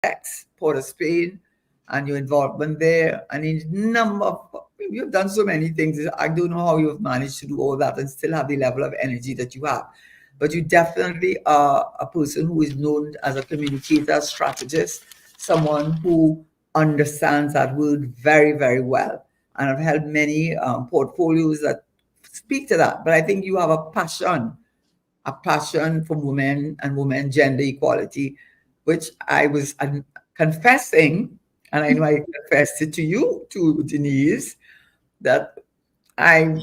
respects Port of Spain and your involvement there, and in number of, you've done so many things. I don't know how you've managed to do all that and still have the level of energy that you have. But you definitely are a person who is known as a communicator, strategist, someone who understands that word very, very well. And I've held many portfolios that speak to that. But I think you have a passion for women and women gender equality, which I was confessing, and I know I confessed it to you, to Denise, that I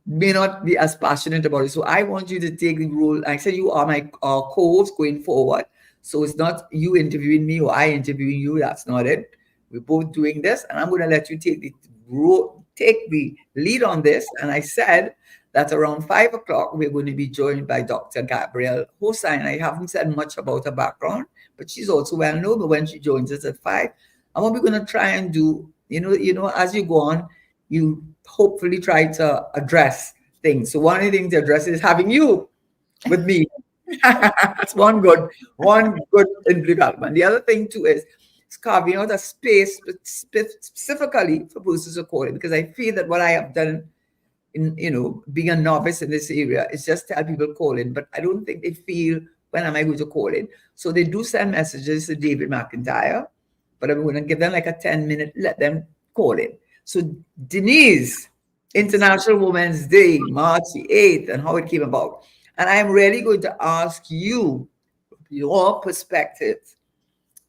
may not be as passionate about it. So I want you to take the role. I said you are my co-host going forward. So it's not you interviewing me or I interviewing you. That's not it. We're both doing this, and I'm going to let you take the role, take the lead on this. And I said that around 5 o'clock we're going to be joined by Dr. Gabriel Hosein. I haven't said much about her background, but she's also well known. But when she joins us at 5, and what we're going to try and do, as you go on, you hopefully try to address things. So one of the things to address is having you with me. That's one good in development. The other thing too is carving out a space specifically for persons of calling, because I feel that what I have done in being a novice in this area is just tell people call in, but I don't think they feel when am I going to call in. So they do send messages to David McIntyre, but I'm going to give them like a 10-minute, let them call in. So Denise, International Women's Day, March the 8th, and how it came about. And I'm really going to ask you your perspective.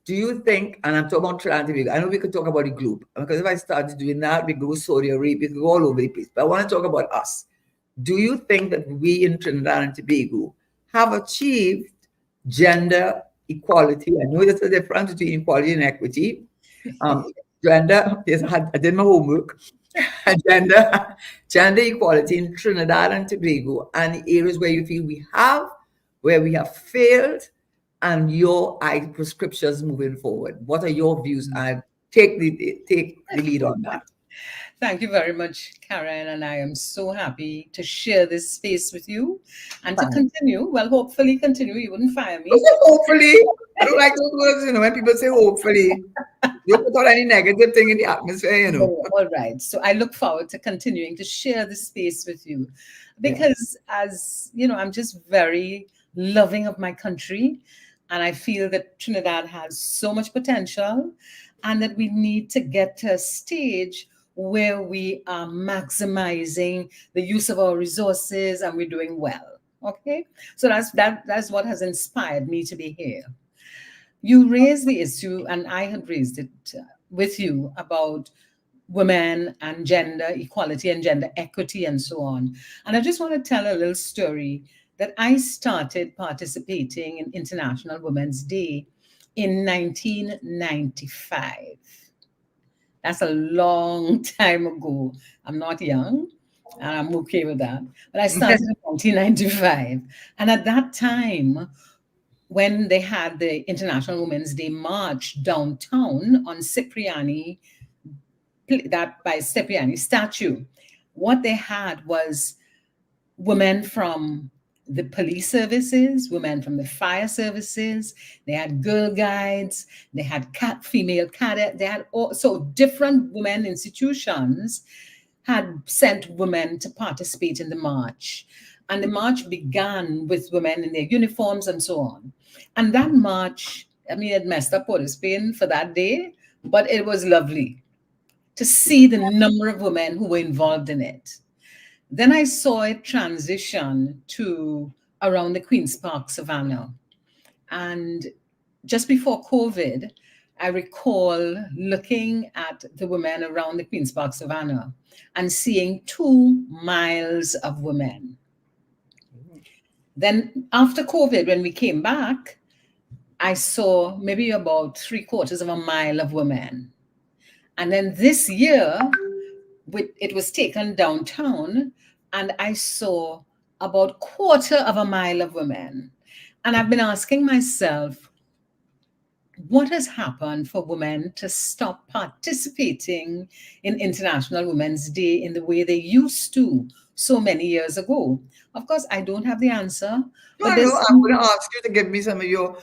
Do you think, and I'm talking about Trinidad and Tobago, I know we could talk about the globe, because if I started doing that, we go Saudi Arabia, we go all over the place. But I want to talk about us. Do you think that we in Trinidad and Tobago have achieved gender equality? I know there's a difference between equality and equity. Gender, yes, I did my homework. Gender equality in Trinidad and Tobago, and the areas where you feel we have, where we have failed, and your prescriptions moving forward. What are your views? I take the lead on that. Thank you very much, Karen, and I am so happy to share this space with you and to continue. Well, hopefully continue. You wouldn't fire me. Hopefully. I don't like those words, when people say hopefully. You don't put any negative thing in the atmosphere, All right. So I look forward to continuing to share this space with you because as I'm just very loving of my country. And I feel that Trinidad has so much potential and that we need to get to a stage where we are maximizing the use of our resources and we're doing well. Okay. So that's what has inspired me to be here. You raised the issue, and I had raised it with you about women and gender equality and gender equity and so on. And I just want to tell a little story that I started participating in International Women's Day in 1995. That's a long time ago. I'm not young, and I'm okay with that. But I started in 1995. And at that time, when they had the International Women's Day March downtown on Cipriani, that by Cipriani statue, what they had was women from the police services, women from the fire services, they had girl guides, they had female cadet, they had also different women institutions had sent women to participate in the march. And the march began with women in their uniforms and so on. And that march, it messed up Port of Spain for that day, but it was lovely to see the number of women who were involved in it. Then I saw it transition to around the Queen's Park Savannah. And just before COVID, I recall looking at the women around the Queen's Park Savannah and seeing 2 miles of women. Then after COVID, when we came back, I saw maybe about 3/4 of a mile of women. And then this year, it was taken downtown, and I saw about 1/4 of a mile of women. And I've been asking myself, what has happened for women to stop participating in International Women's Day in the way they used to so many years ago? Of course, I don't have the answer, No, but no, there's I'm going to ask you to give me some of your.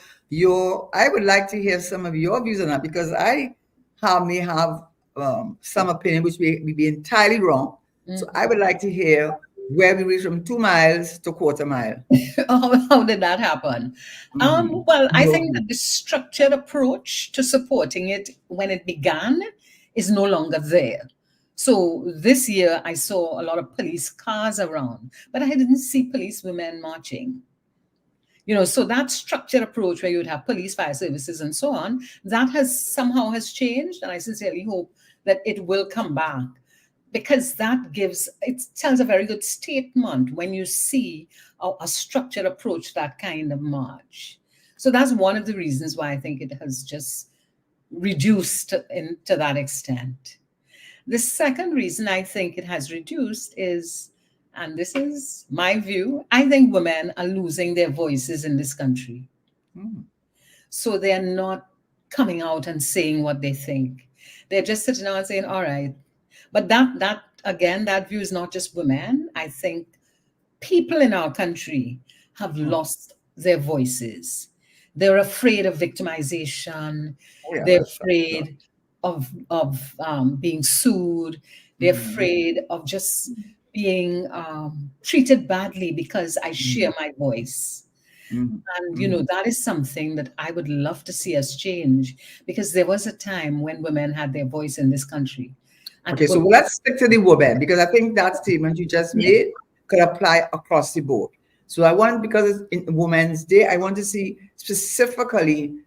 I would like to hear some of your views on that because may have some opinion which may be entirely wrong. So I would like to hear where we reach from 2 miles to quarter mile. how did that happen? Mm-hmm. Well, I Your think view. that the structured approach to supporting it when it began is no longer there. So this year, I saw a lot of police cars around, but I didn't see police women marching. So that structured approach where you would have police, fire services, and so on, that has changed, and I sincerely hope that it will come back, because it tells a very good statement when you see a structured approach to that kind of march. So that's one of the reasons why I think it has just reduced to that extent. The second reason I think it has reduced is, and this is my view, I think women are losing their voices in this country. Mm. So they're not coming out and saying what they think. They're just sitting down and saying, all right. But that again, that view is not just women. I think people in our country have Mm. lost their voices. They're afraid of victimization. Oh, yeah, They're that's true. afraid of being sued. They're Mm-hmm. afraid of just being treated badly because I share my voice. Mm-hmm. And, Mm-hmm. that is something that I would love to see us change, because there was a time when women had their voice in this country. And Okay, it so was, let's stick to the woman because I think that statement you just yeah, made could apply across the board. So I want, because it's in Women's Day, I want to see specifically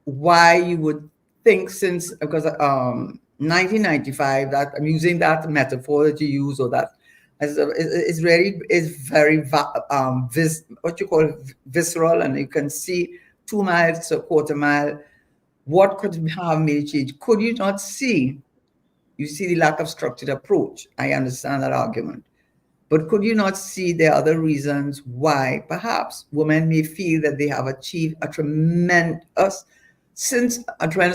why you would think, since because 1995, that I'm using that metaphor that you use, or that is really is very what you call visceral, and you can see 2 miles to a quarter mile. What could have made a change? Could you not see? You see the lack of structured approach. I understand that argument. But could you not see the other reasons why perhaps women may feel that they have achieved a tremendous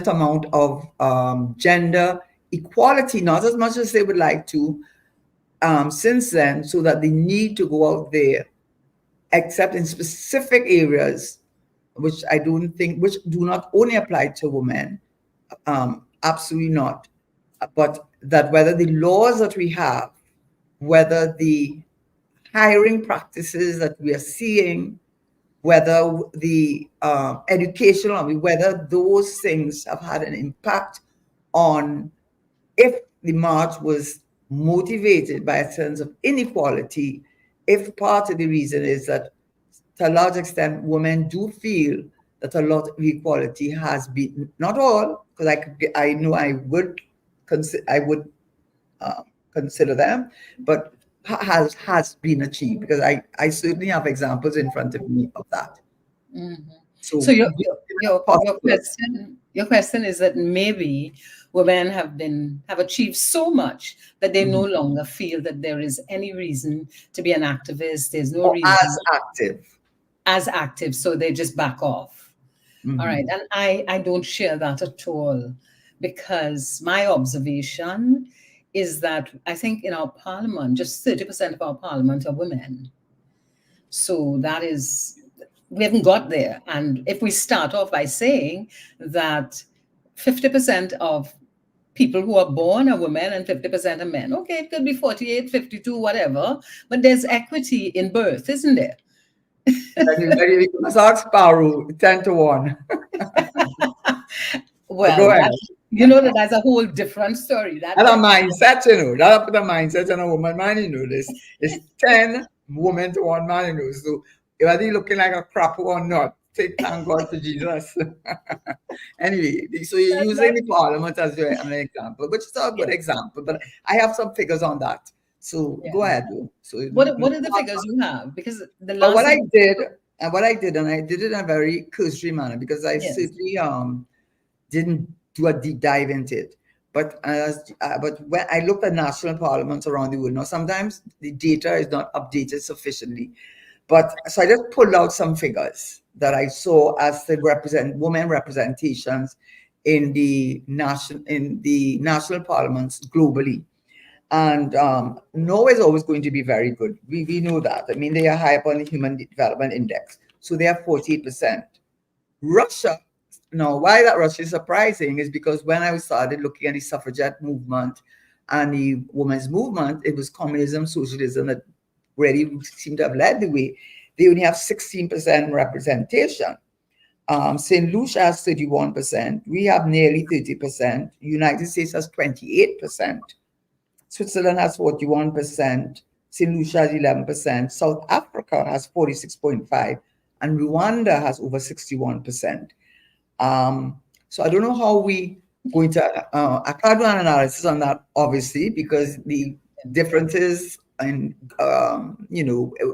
amount of gender equality, not as much as they would like to, since then, so that they need to go out there, except in specific areas, which do not only apply to women, absolutely not, but that whether the laws that we have, whether the hiring practices that we are seeing, whether the educational, whether those things have had an impact on, if the march was motivated by a sense of inequality, if part of the reason is that to a large extent women do feel that a lot of equality has been, not all, because I know I would uh, consider them, but has been achieved, because I certainly have examples in front of me of that. mhm. So So possible. your question is that maybe women have achieved so much that they no Mhm. longer feel that there is any reason to be an activist. There's no Or as reason active. as active, so they just back off. All right. Mhm. And I don't share that at all, because my observation is that I think in our parliament, just 30% of our parliament are women. So we haven't got there. And if we start off by saying that 50% of people who are born are women and 50% are men, okay, it could be 48, 52, whatever, but there's equity in birth, isn't there? You must ask Paru 10 to 1. Go Well, ahead. that's a whole different story. That And a 10, mindset, that put a mindset in a woman man, this is 10 women to 1 man, So whether you're looking like a crap or not, say thank God to Jesus. Anyway, so you're using that the parliament as an example, which is a good yes, example, but I have some figures on that. So yeah. go ahead, though. So What are the figures you have? Because the but last thing, and I did it in a very cursory manner, because I yes. certainly didn't do a deep dive into it. But when I looked at national parliaments around the world, now sometimes the data is not updated sufficiently. But so I just pulled out some figures, that I saw as the women representations in the national parliaments globally. And Norway is always going to be very good. We know that. I mean, they are high up on the Human Development Index, so they are 48%. Russia, now, why that Russia is surprising is because when I started looking at the suffragette movement and the women's movement, it was communism, socialism that really seemed to have led the way. They only have 16% representation. St. Lucia has 31%. We have nearly 30%. United States has 28%. Switzerland has 41%. St. Lucia has 11%. South Africa has 46.5%. And Rwanda has over 61%. So I don't know how we going to. I can't do an analysis on that, obviously, because the differences and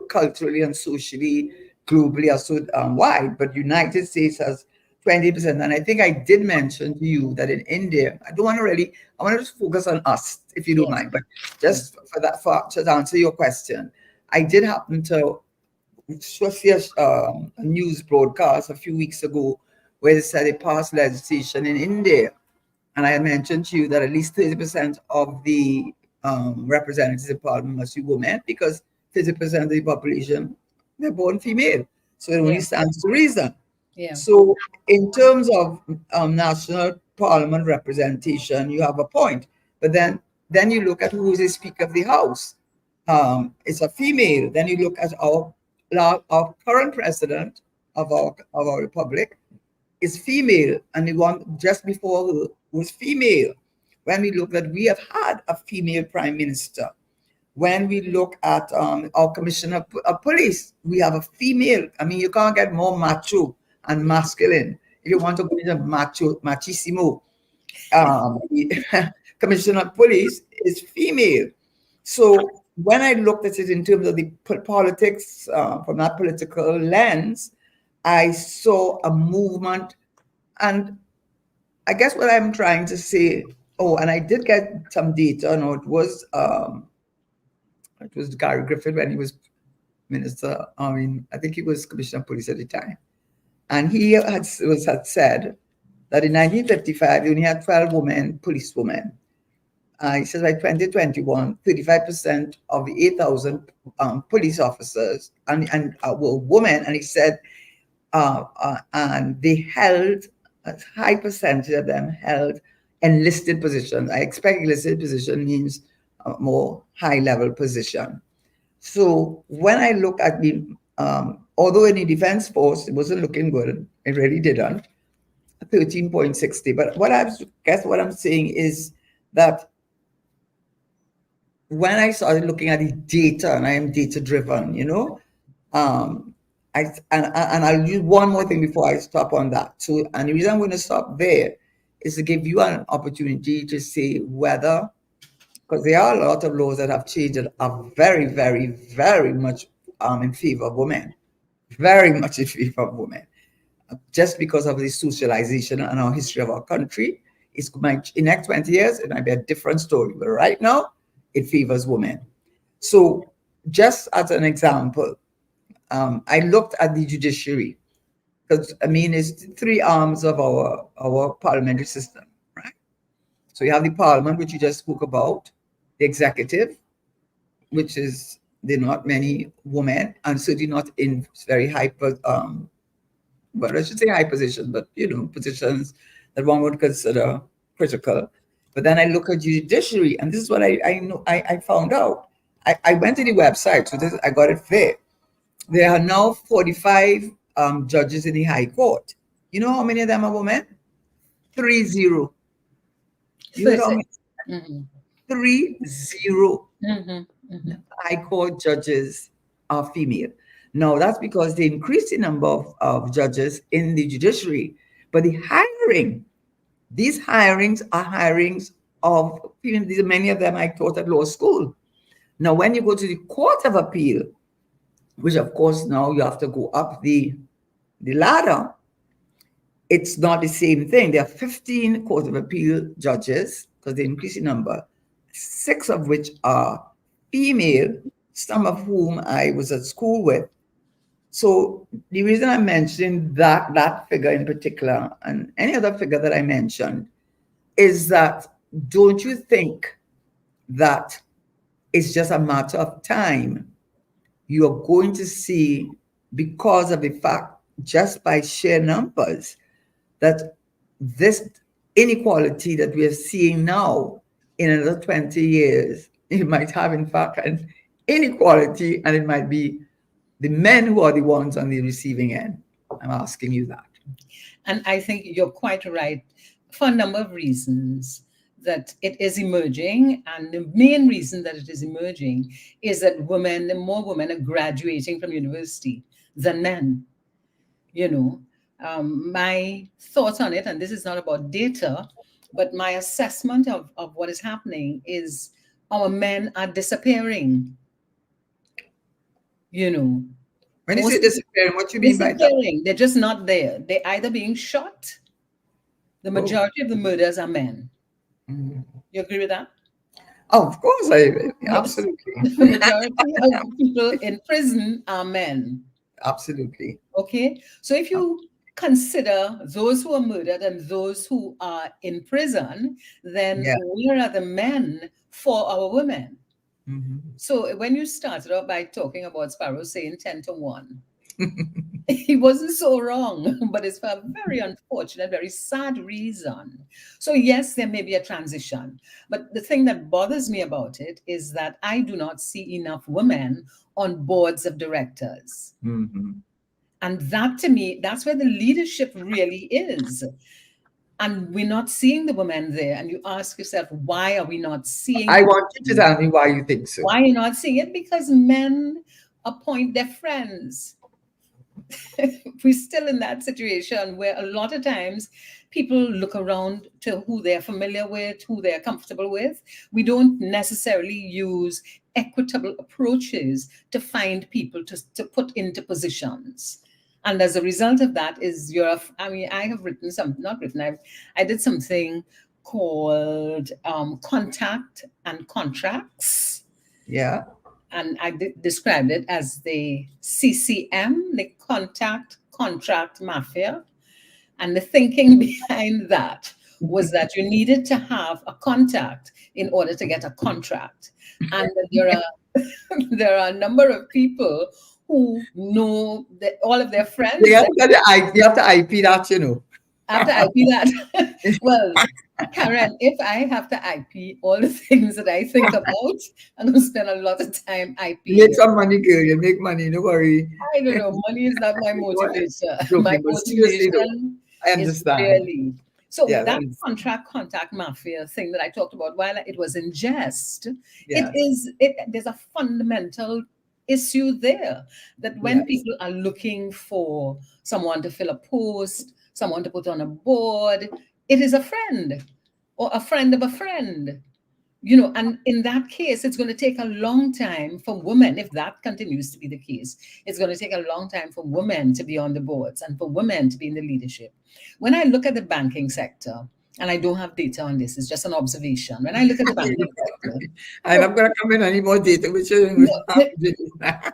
culturally and socially, globally are so wide. But United States has 20%, and I think I did mention to you that in India, I don't want to really. I want to just focus on us, if you don't Yes. mind. But just for to answer your question, I did happen to see a news broadcast a few weeks ago where they said they passed legislation in India. And I had mentioned to you that at least 30% of the representatives in parliament must be women because 30% of the population, they're born female. So it only Yeah. stands to reason. Yeah. So in terms of national parliament representation, you have a point. But then you look at who is the Speaker of the House. It's a female. Then you look at our current president of our republic is female, and the one just before her was female. When we look that we have had a female prime minister, when we look at our commissioner of police, we have a female. I mean, you can't get more macho and masculine if you want to go into machissimo. The commissioner of police is female. So when I looked at it in terms of the politics from that political lens, I saw a movement. And I guess what I'm trying to say, oh, and I did get some data. No, it was Gary Griffith when he was minister. I mean, I think he was commissioner of police at the time, and he had said that in 1955 they only had 12 women policewomen. He says by 2021, 35% of the 8,000 police officers and were women, and he said, and they held a high percentage of them held enlisted positions. I expect enlisted position means a more high level position. So when I look at the, although in the defense force it wasn't looking good, it really didn't. 13.60. But what I'm saying is that when I started looking at the data, and I am data driven, um, and I'll use one more thing before I stop on that. So, and the reason I'm going to stop there is to give you an opportunity to say whether, because there are a lot of laws that have changed that are very, very, very much in favor of women, very much in favor of women, just because of the socialization and our history of our country. In the next 20 years, it might be a different story, but right now, it favors women. So, just as an example, I looked at the judiciary because I mean it's three arms of our parliamentary system, right? So you have the parliament, which you just spoke about, the executive, which is there are not many women, and certainly not in very high, well, I should say high positions, but positions that one would consider critical. But then I look at judiciary, and this is what I know I found out. I went to the website, so I got it there. There are now 45 judges in the High Court. You know how many of them are women? 30. You heard how many? Mm-hmm. 30. Mm-hmm. Mm-hmm. High Court judges are female. Now, that's because they increased the number of judges in the judiciary. But these hirings are hirings of female. Many of them I taught at law school. Now, when you go to the Court of Appeal, which of course now you have to go up the ladder, it's not the same thing. There are 15 Court of Appeal judges because they increase the number, 6 of which are female, some of whom I was at school with. So the reason I'm mentioning that figure in particular, and any other figure that I mentioned, is that don't you think that it's just a matter of time you are going to see, because of the fact, just by sheer numbers, that this inequality that we are seeing now, in another 20 years, it might have, in fact, an inequality, and it might be the men who are the ones on the receiving end. I'm asking you that. And I think you're quite right for a number of reasons that it is emerging. And the main reason that it is emerging is that more women are graduating from university than men. You know, my thoughts on it, and this is not about data, but my assessment of what is happening is our men are disappearing. You know, When you say most disappearing, what do you mean by that? disappearing. They're just not there. They're either being shot. The Oh, majority of the murders are men. mhm. You agree with that? Oh, of course, I Yes. absolutely, The majority of people in prison are men. absolutely. Okay. So if you consider those who are murdered and those who are in prison, then Yeah. where are the men for our women? Mhm. So when you started off by talking about Sparrow saying 10 to 1, he wasn't so wrong, but it's for a very unfortunate, very sad reason. So, yes, there may be a transition. But the thing that bothers me about it is that I do not see enough women on boards of directors. Mhm. And that to me, that's where the leadership really is. And we're not seeing the women there. And you ask yourself, why are we not seeing I the want you to women? tell me why you think so. Why are you not seeing it? Because men appoint their friends. We're still in that situation where a lot of times people look around to who they're familiar with, who they're comfortable with. We don't necessarily use equitable approaches to find people to put into positions. And as a result of that is I mean, I have written some, not written, I did something called contact and contracts, Yeah. and I described it as the CCM, the contact contract mafia. And the thinking behind that was that you needed to have a contact in order to get a contract. And that there are there are a number of people who know that all of their You friends have that to, get the you have to IP that, you know. after IP that. Well, Karen, if I have to IP all the things that I think about, I'm going to spend a lot of time You make IPing. some money, girl. You make money. Don't worry. I don't know. Money is not my motivation. My Joking, but seriously though, motivation I is understand. really so Yes, I that understand. contract contact mafia thing that I talked about. While it was in jest, Yes. there's a fundamental issue there that when Yes. people are looking for someone to fill a post, someone to put on a board, it is a friend or a friend of a friend. And in that case, it's going to take a long time for women, if that continues to be the case, it's going to take a long time for women to be on the boards and for women to be in the leadership. When I look at the banking sector, and I don't have data on this, it's just an observation. When I look at the banking sector, I'm not gonna come in any more data with you. no,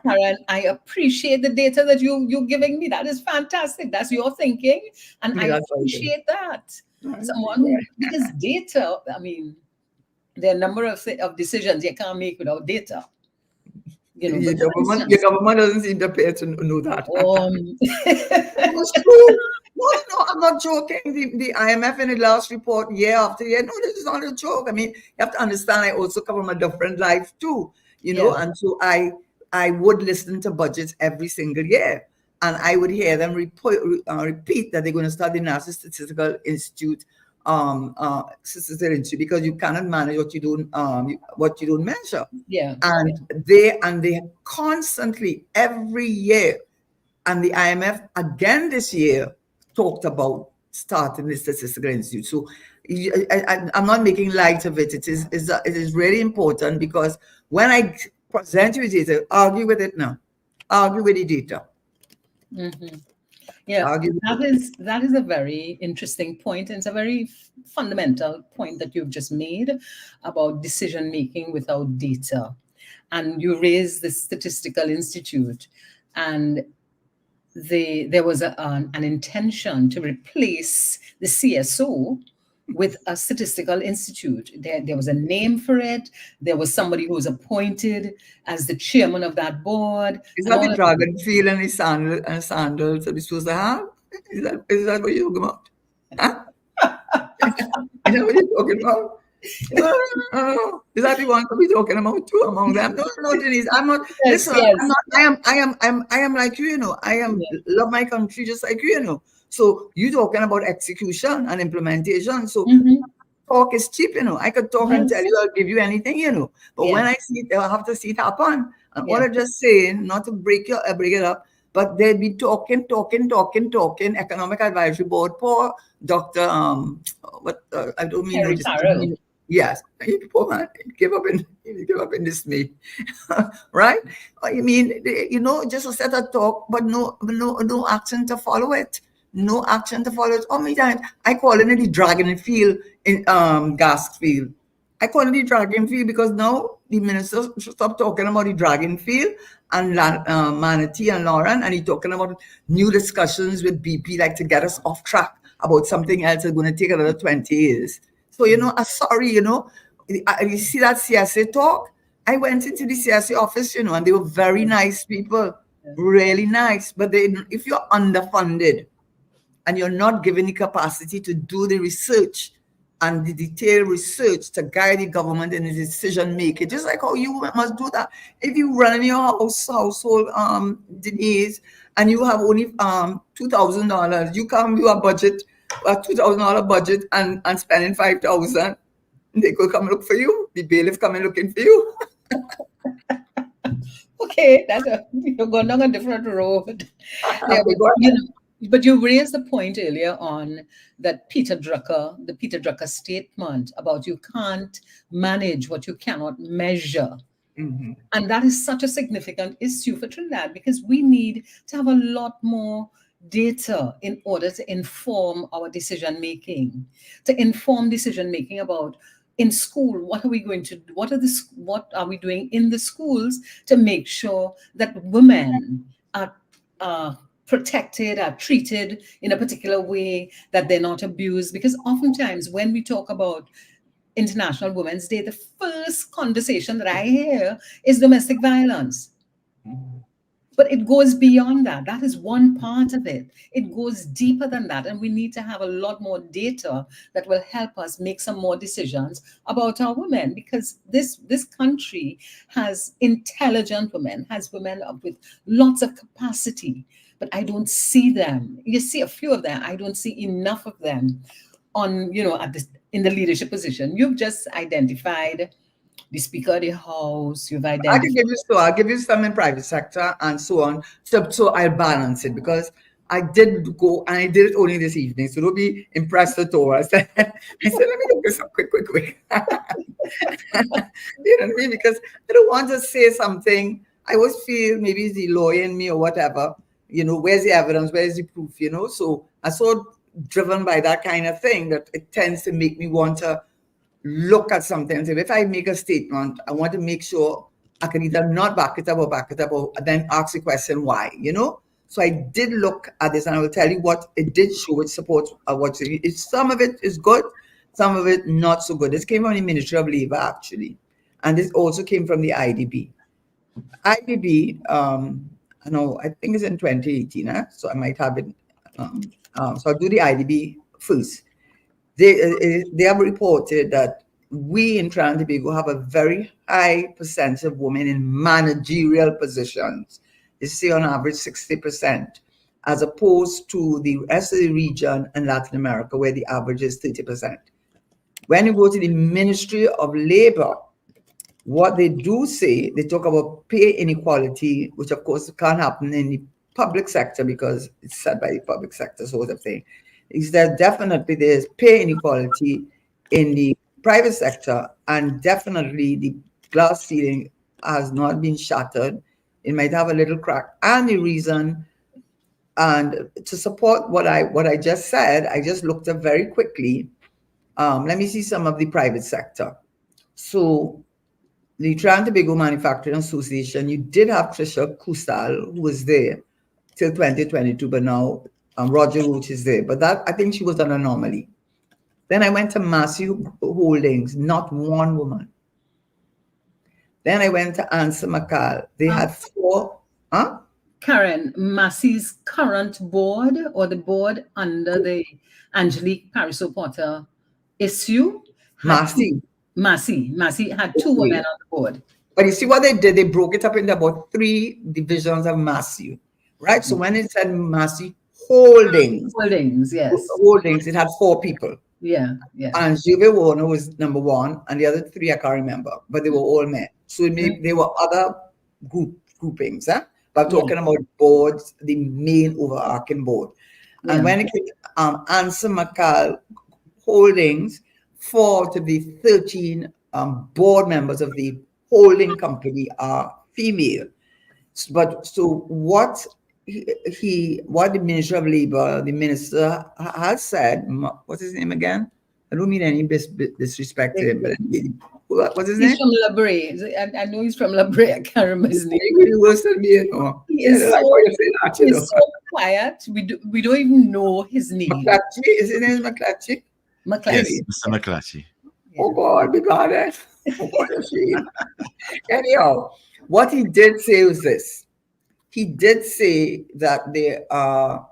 Karen, I appreciate the data that you're giving me. That is fantastic. That's your thinking, and I That's all good. appreciate that. Right. Someone who, because data, I mean, there are a number of decisions you can't make without data. But for Your instance, government doesn't seem to appear to know that. um, It's true. No, no, I'm not joking. The IMF in the last report, year after year, no, this is not a joke. I mean, you have to understand, I also come from a different life too, yeah, and so I would listen to budgets every single year, and I would hear them repeat that they're going to start the National Statistical Institute, Statistical Institute, because you cannot manage what you don't measure, yeah, yeah, and they constantly every year, and the IMF again this year talked about starting the Statistical Institute. So I'm not making light of it. It is really important, because when I present you with data, argue with it now. Argue with the data. hmm yeah. Argue with That it. is that is a very interesting point, and it's a very fundamental point that you've just made about decision making without data. And you raise the Statistical Institute, and there was an intention to replace the CSO with a statistical institute. There was a name for it. There was somebody who was appointed as the chairman of that board, Is and that all the of dragon feel and the sandals that we're supposed to have? Is that what you're talking about? Huh? Is that what you're talking about? No, no, no. Is that the one that we're talking about too among them? No, no, Denise. I'm not. yes, Listen, I'm yes, not. I am like you. You know. I am yeah. love my country just like you. You know. So you talking about execution and implementation. So Hmm. talk is cheap. You know. I could talk and tell Yes, you I'll give you anything. You know. But when yeah, I see it, I have to see it happen. And all yeah. I'm just saying, not to break it up, but they'd be talking. Economic Advisory Board. Poor Doctor. What I don't mean no Harry this. Farrell. Yes, poor man, give up in dismay, right? I mean, just a set of talk, but no action to follow it. No action to follow it. Oh my God, I call it the dragon field in gas field. I call it the dragon field because now the minister should stop talking about the dragon field and Manatee and Lauren, and he talking about new discussions with BP, like to get us off track about something else that's going to take another 20 years. So, I'm sorry, you see that CSA talk? I went into the CSA office, and they were very nice people, really nice. But if you're underfunded and you're not given the capacity to do the research and the detailed research to guide the government in its decision making, just like how you must do that. If you run in your household, Denise, and you have only $2,000, you can't do a budget, a $2,000 budget, and spending 5,000. They could come look for you. The bailiff coming looking for you. Okay, you're going down a different road. Yeah, Okay, go you ahead. know, but you raised the point earlier on that the Peter Drucker statement about you can't manage what you cannot measure. Mhm. And that is such a significant issue for Trinidad because we need to have a lot more data in order to inform our decision making, about in school what are we going to do, what are we doing in the schools to make sure that women are protected, are treated in a particular way, that they're not abused, because oftentimes when we talk about International Women's Day, the first conversation that I hear is domestic violence. But it goes beyond that. That is one part of it. It goes deeper than that. And we need to have a lot more data that will help us make some more decisions about our women, because this country has intelligent women, has women with lots of capacity, but I don't see them. You see a few of them. I don't see enough of them on, in the leadership position. You've just identified the Speaker of the House. You've I can identified. give you I'll give you some in private sector and so on. So I'll balance it because I did go and I did it only this evening. So don't be impressed at all. I said, let me look this up quick. You know what I mean? Because I don't want to say something. I always feel maybe it's the lawyer in me or whatever. Where's the evidence? Where's the proof? So I'm so driven by that kind of thing that it tends to make me want to look at something and say, if I make a statement, I want to make sure I can either not back it up or then ask the question why. So I did look at this and I will tell you what it did show, which supports what some of it is good, some of it not so good. This came from the Ministry of Labor actually. And this also came from the IDB. IDB, I know, I think it's in 2018, so I might have it. So I'll do the IDB first. They have reported that we in Trinidad and Tobago have a very high percentage of women in managerial positions. They say on average 60%, as opposed to the rest of the region and Latin America, where the average is 30%. When you go to the Ministry of Labor, what they do say, they talk about pay inequality, which of course can't happen in the public sector because it's set by the public sector sort of thing, is that definitely there's pay inequality in the private sector, and definitely the glass ceiling has not been shattered. It might have a little crack. And the reason, and to support what I just said, I just looked up very quickly. Let me see some of the private sector. So the Trinidad and Tobago Manufacturing Association, you did have Trisha Kusal, who was there till 2022, but now Roger Roach is there. But that, I think she was an anomaly. Then I went to Massey Holdings, not one woman. Then I went to Ansa McCall. They Um, had four. Huh? Karen, Massey's current board or the board under the Angelique Pariseau Potter issue had two. Massey. Massey had two women Okay. on the board. But you see what they did? They broke it up into about three divisions of Massey, right? So when it said Massey Holdings, Holdings, yes. Holdings, it had four people. Yeah, yeah. And Juve Warner was number one, and the other three I can't remember, but they were all men. So there were other groupings, huh? But I'm Yeah, talking about boards, the main overarching board. And yeah. when it came to Ansa McCall Holdings, four to the 13 board members of the holding company are female. But so what what the Minister of Labor, the minister has said, what's his name again? I don't mean any disrespect to him, but what's his He's name? from La Brea. I know he's from La Brea. I can't remember his name. He's worse than me, you know. He Yeah, is like so what you say that, you know. he's so quiet. We don't even know his name. McClatchy, is his name McClatchy? McClatchy. Yes, Mr. McClatchy. Oh God, be glad. What a shame. Anyhow, what he did say was this. He did say that there are,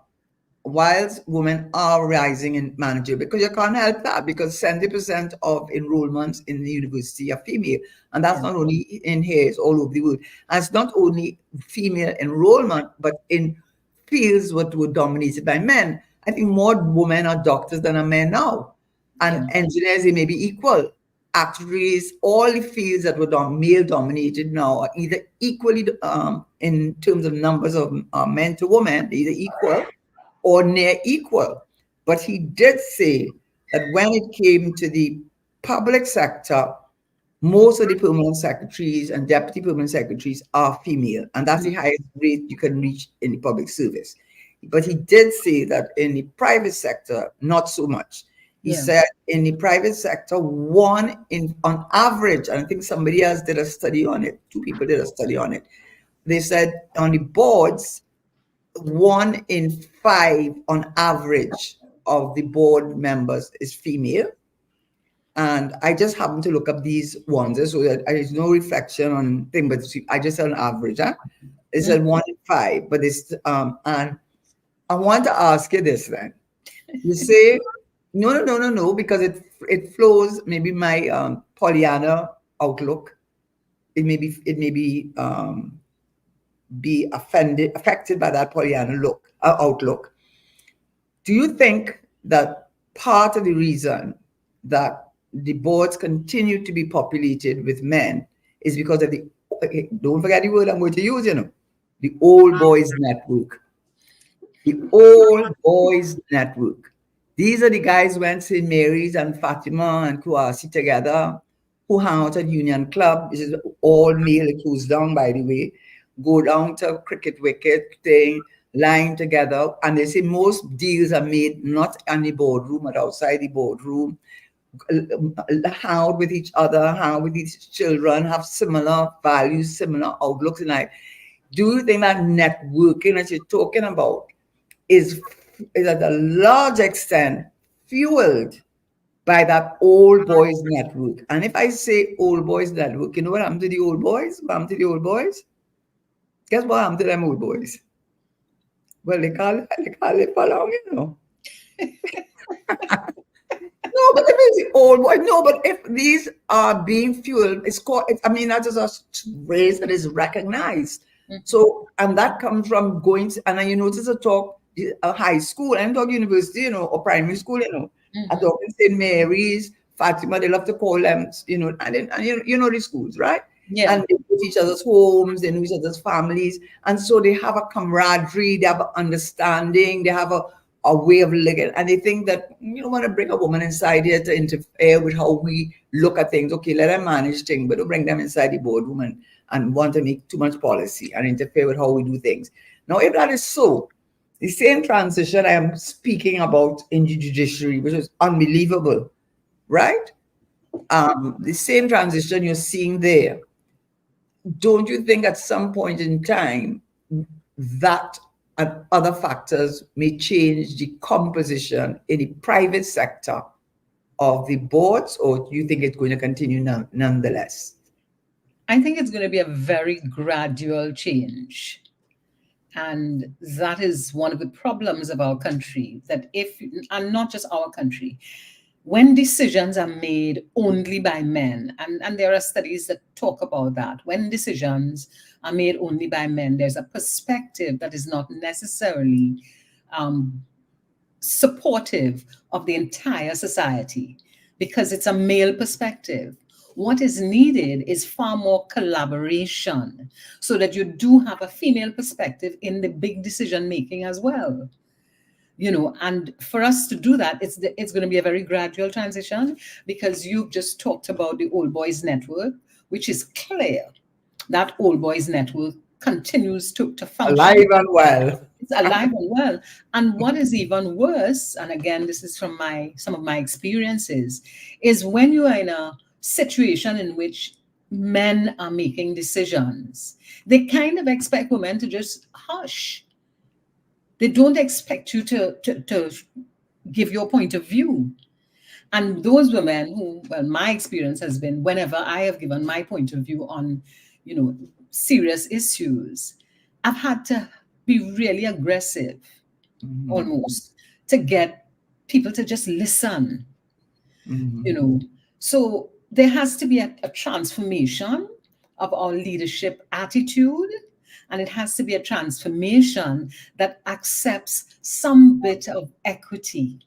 whilst women are rising in manager, because you can't help that, because 70% of enrollments in the university are female. And that's not only in here, it's all over the world. And it's not only female enrollment, but in fields what were dominated by men. I think more women are doctors than are men now. And engineers, they may be equal. Actuaries, all the fields that were male dominated now are either equally, in terms of numbers of men to women, either equal or near equal. But he did say that when it came to the public sector, most of the permanent secretaries and deputy permanent secretaries are female, and that's the highest rate you can reach in the public service. But he did say that in the private sector, not so much. He said in the private sector, on average, and I think somebody else did a study on it, two people did a study on it. They said on the boards, 1 in 5 on average of the board members is female. And I just happened to look up these ones, so that there's no reflection on thing, but I just said on average, huh? It's at 1 in 5, but it's and I want to ask you this then. You say no, because it flows maybe my Pollyanna outlook. It may be affected by that Pollyanna outlook. Do you think that part of the reason that the boards continue to be populated with men is because of don't forget the word I'm going to use, the old boys network. The old boys network. These are the guys who went St. Mary's and Fatima and Kouassi together, who hang out at Union Club, which is all male, it goes down, by the way, go down to cricket wicket thing, lying together. And they say most deals are made not in the boardroom, but outside the boardroom, hang out with each other, hang out with each children, have similar values, similar outlooks in life. Do you think that networking that you're talking about is at a large extent fueled by that old boys network? And if I say old boys network, you know what happened to the old boys? What happened to the old boys? Guess what happened to them old boys? Well, they call it for long, No, but if it's old boy, no, but if these are being fueled, it's called, that is a race that is recognized. So, and that comes from going to, and then you notice a high school, and talk university, or primary school, I talk in St. Mary's, Fatima, they love to call them, the schools, right? Yeah. And they go to each other's homes, they know each other's families. And so they have a camaraderie, they have an understanding, they have a way of looking. And they think that you don't want to bring a woman inside here to interfere with how we look at things. Okay, let them manage things, but don't bring them inside the boardroom and want to make too much policy and interfere with how we do things. Now, if that is so, the same transition I am speaking about in the judiciary, which is unbelievable, right? The same transition you're seeing there. Don't you think at some point in time that and other factors may change the composition in the private sector of the boards, or do you think it's going to continue nonetheless? I think it's going to be a very gradual change. And that is one of the problems of our country, that if, and not just our country, when decisions are made only by men, and there are studies that talk about that, when decisions are made only by men, there's a perspective that is not necessarily um, supportive of the entire society because it's a male perspective. What is needed is far more collaboration so that you do have a female perspective in the big decision making as well. And for us to do that, it's going to be a very gradual transition, because you've just talked about the Old Boys Network, which is clear that Old Boys Network continues to function. Alive and well. It's alive and well. And what is even worse, and again, this is from some of my experiences, is when you are in a situation in which men are making decisions, they kind of expect women to just hush. They don't expect you to give your point of view. And those women who, well, my experience has been, whenever I have given my point of view on, serious issues, I've had to be really aggressive, almost, to get people to just listen. So there has to be a transformation of our leadership attitude, and it has to be a transformation that accepts some bit of equity,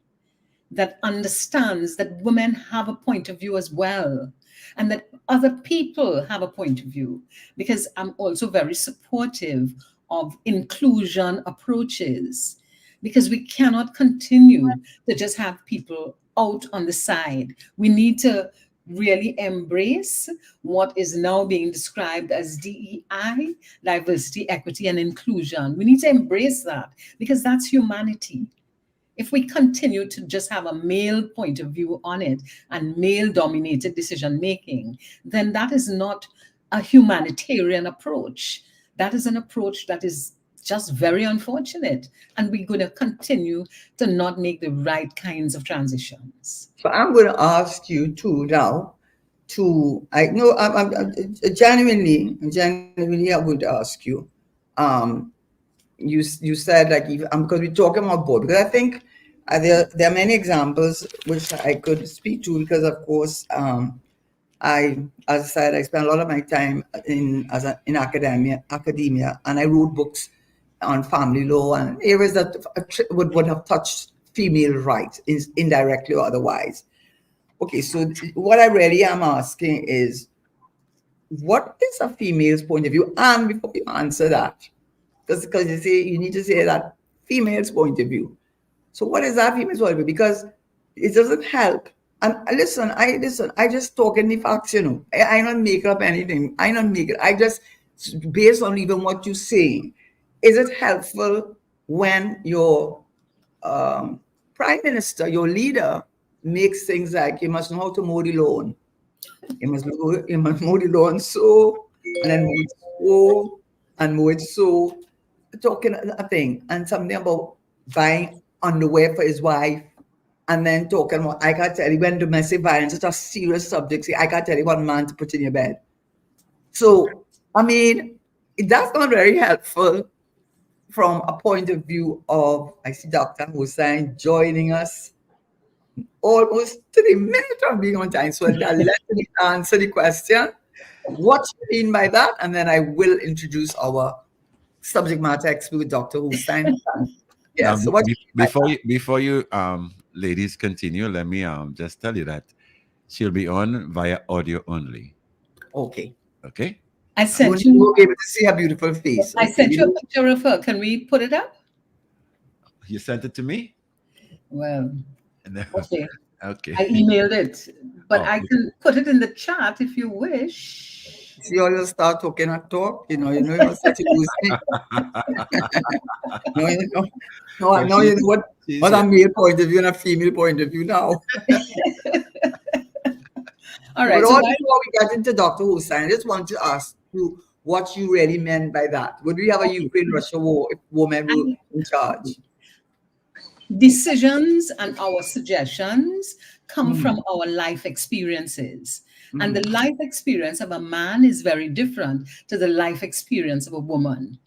that understands that women have a point of view as well, and that other people have a point of view. Because I'm also very supportive of inclusion approaches, because we cannot continue to just have people out on the side. We need to really embrace what is now being described as DEI, diversity, equity, and inclusion. We need to embrace that, because that's humanity. If we continue to just have a male point of view on it and male dominated decision making, then that is not a humanitarian approach. That is an approach that is just very unfortunate. And we're going to continue to not make the right kinds of transitions. So I'm going to ask you too now I know I'm genuinely, I would ask you, you said, like, even because we're talking about both, because I think there are many examples which I could speak to, because of course as I said, I spent a lot of my time in academia, and I wrote books on family law and areas that would have touched female rights, indirectly or otherwise. Okay, so what I really am asking is, what is a female's point of view? And before you answer that, because you need to say that female's point of view. So what is that female's point of view? Because it doesn't help. And I just talk in the facts, I don't make up anything. I don't make it. I just, based on even what you say, is it helpful when your prime minister, your leader, makes things like, you must know how to mow the lawn. You must mow the lawn so, and then mow it so, and mow it so. Talking a thing, and something about buying underwear for his wife, and then talking about, I can't tell you, when domestic violence is such a serious subject, see, I can't tell you what man to put in your bed. So, I mean, that's not very helpful from a point of view of, I see Dr. Hosein joining us almost to the minute of being on time. So let me answer the question. What you mean by that? And then I will introduce our subject matter expert, Dr. Hosein. Yes. So before you ladies continue, let me just tell you that she'll be on via audio only. Okay. Okay. I sent you. You'll be able to see her beautiful face. I sent you a picture of her. Can we put it up? You sent it to me? Well, okay. Okay. I emailed it, but I can put it in the chat if you wish. See, all you start talking and talk, you're such a loose thing. No, you know what a male point of view and a female point of view now. All right. But before we get into Dr. Hosein, I just want to ask you, what you really meant by that. Would we have a Ukraine-Russia war if women were And in charge? decisions and our suggestions come Mm, from our life experiences. And the mm, life experience of a man is very different to the life experience of a woman.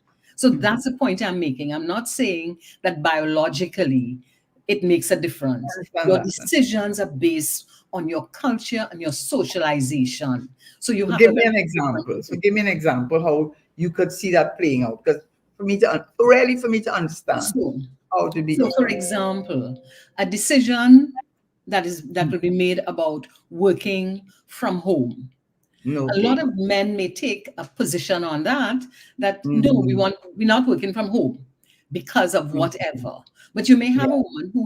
So mm. that's the point I'm making. I'm not saying that biologically it makes a I difference. understand Your that. decisions are based on your culture and your socialization. So you So have a give me very an different. example. So give me an example how you could see that playing out. Because really for me to understand So, how to be so for different. example, a decision that Mm, will be made about working from home. A lot okay. of men may take a position on that no, Mm, we're not working from home because of mm, whatever. But you may have yeah, a woman who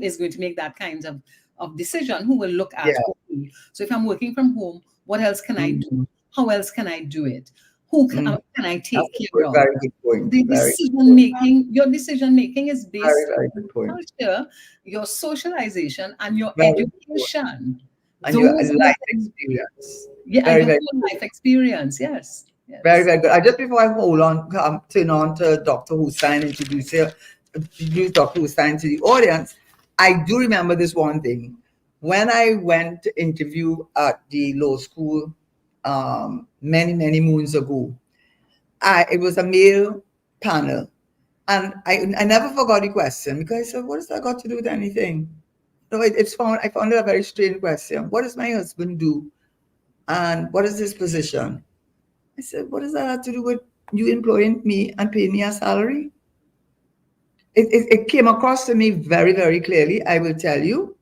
is going to make that kind of decision, who will look at, yeah. okay, so if I'm working from home, what else can I do? Mm, How else can I do it? mm. Can I That's take a care of? very good point. The Very good decision point. making, your decision making is Very, based very on good point. culture, your socialization, and your Very good point. education. And your Those are the life things. experience. Yeah, and Very, your very whole good. life experience. Yes, Very, yes. very good. I just before I hold on, turn on to Dr. Hosein, introduce Dr. Hosein to the audience. I do remember this one thing. When I went to interview at the law school many, many moons ago, it was a male panel. And I never forgot the question because I said, what has that got to do with anything? No, I found it a very strange question. What does my husband do? And what is his position? I said, what does that have to do with you employing me and paying me a salary? It came across to me very, very clearly, I will tell you,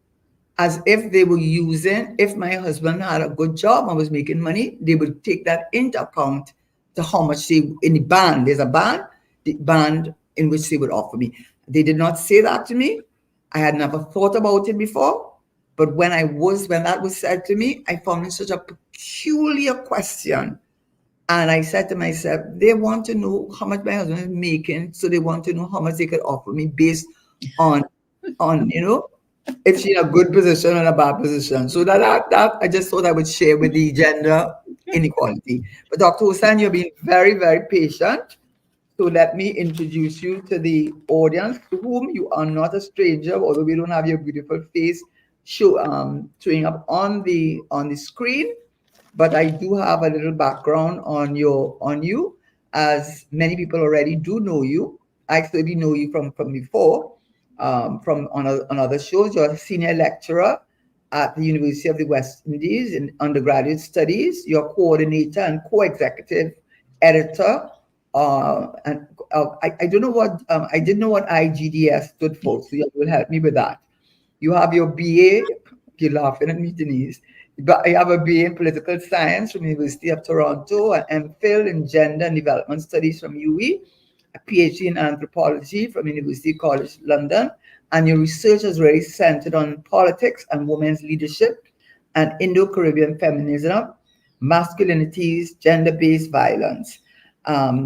as if they were using, if my husband had a good job and was making money, they would take that into account to how much they, in the band, there's a band, the band in which they would offer me. They did not say that to me. I had never thought about it before. But when that was said to me, I found it such a peculiar question. And I said to myself, they want to know how much my husband is making, so they want to know how much they could offer me based on if she's in a good position or a bad position. So that I just thought I would share with the gender inequality. But Dr. Hosein, you're being very, very patient. So let me introduce you to the audience, to whom you are not a stranger, although we don't have your beautiful face showing up on the screen. But I do have a little background on you, as many people already do know you. I actually know you from before, from on other shows. You're a senior lecturer at the University of the West Indies in undergraduate studies. You're coordinator and co-executive editor. And I don't know what I didn't know what IGDS stood for, so you will help me with that. You have your BA. You're laughing at me, Denise. But I have a BA in political science from the University of Toronto, an MPhil in gender and development studies from UWI, a PhD in anthropology from University College London, and your research is really centered on politics and women's leadership and Indo-Caribbean feminism, masculinities, gender-based violence.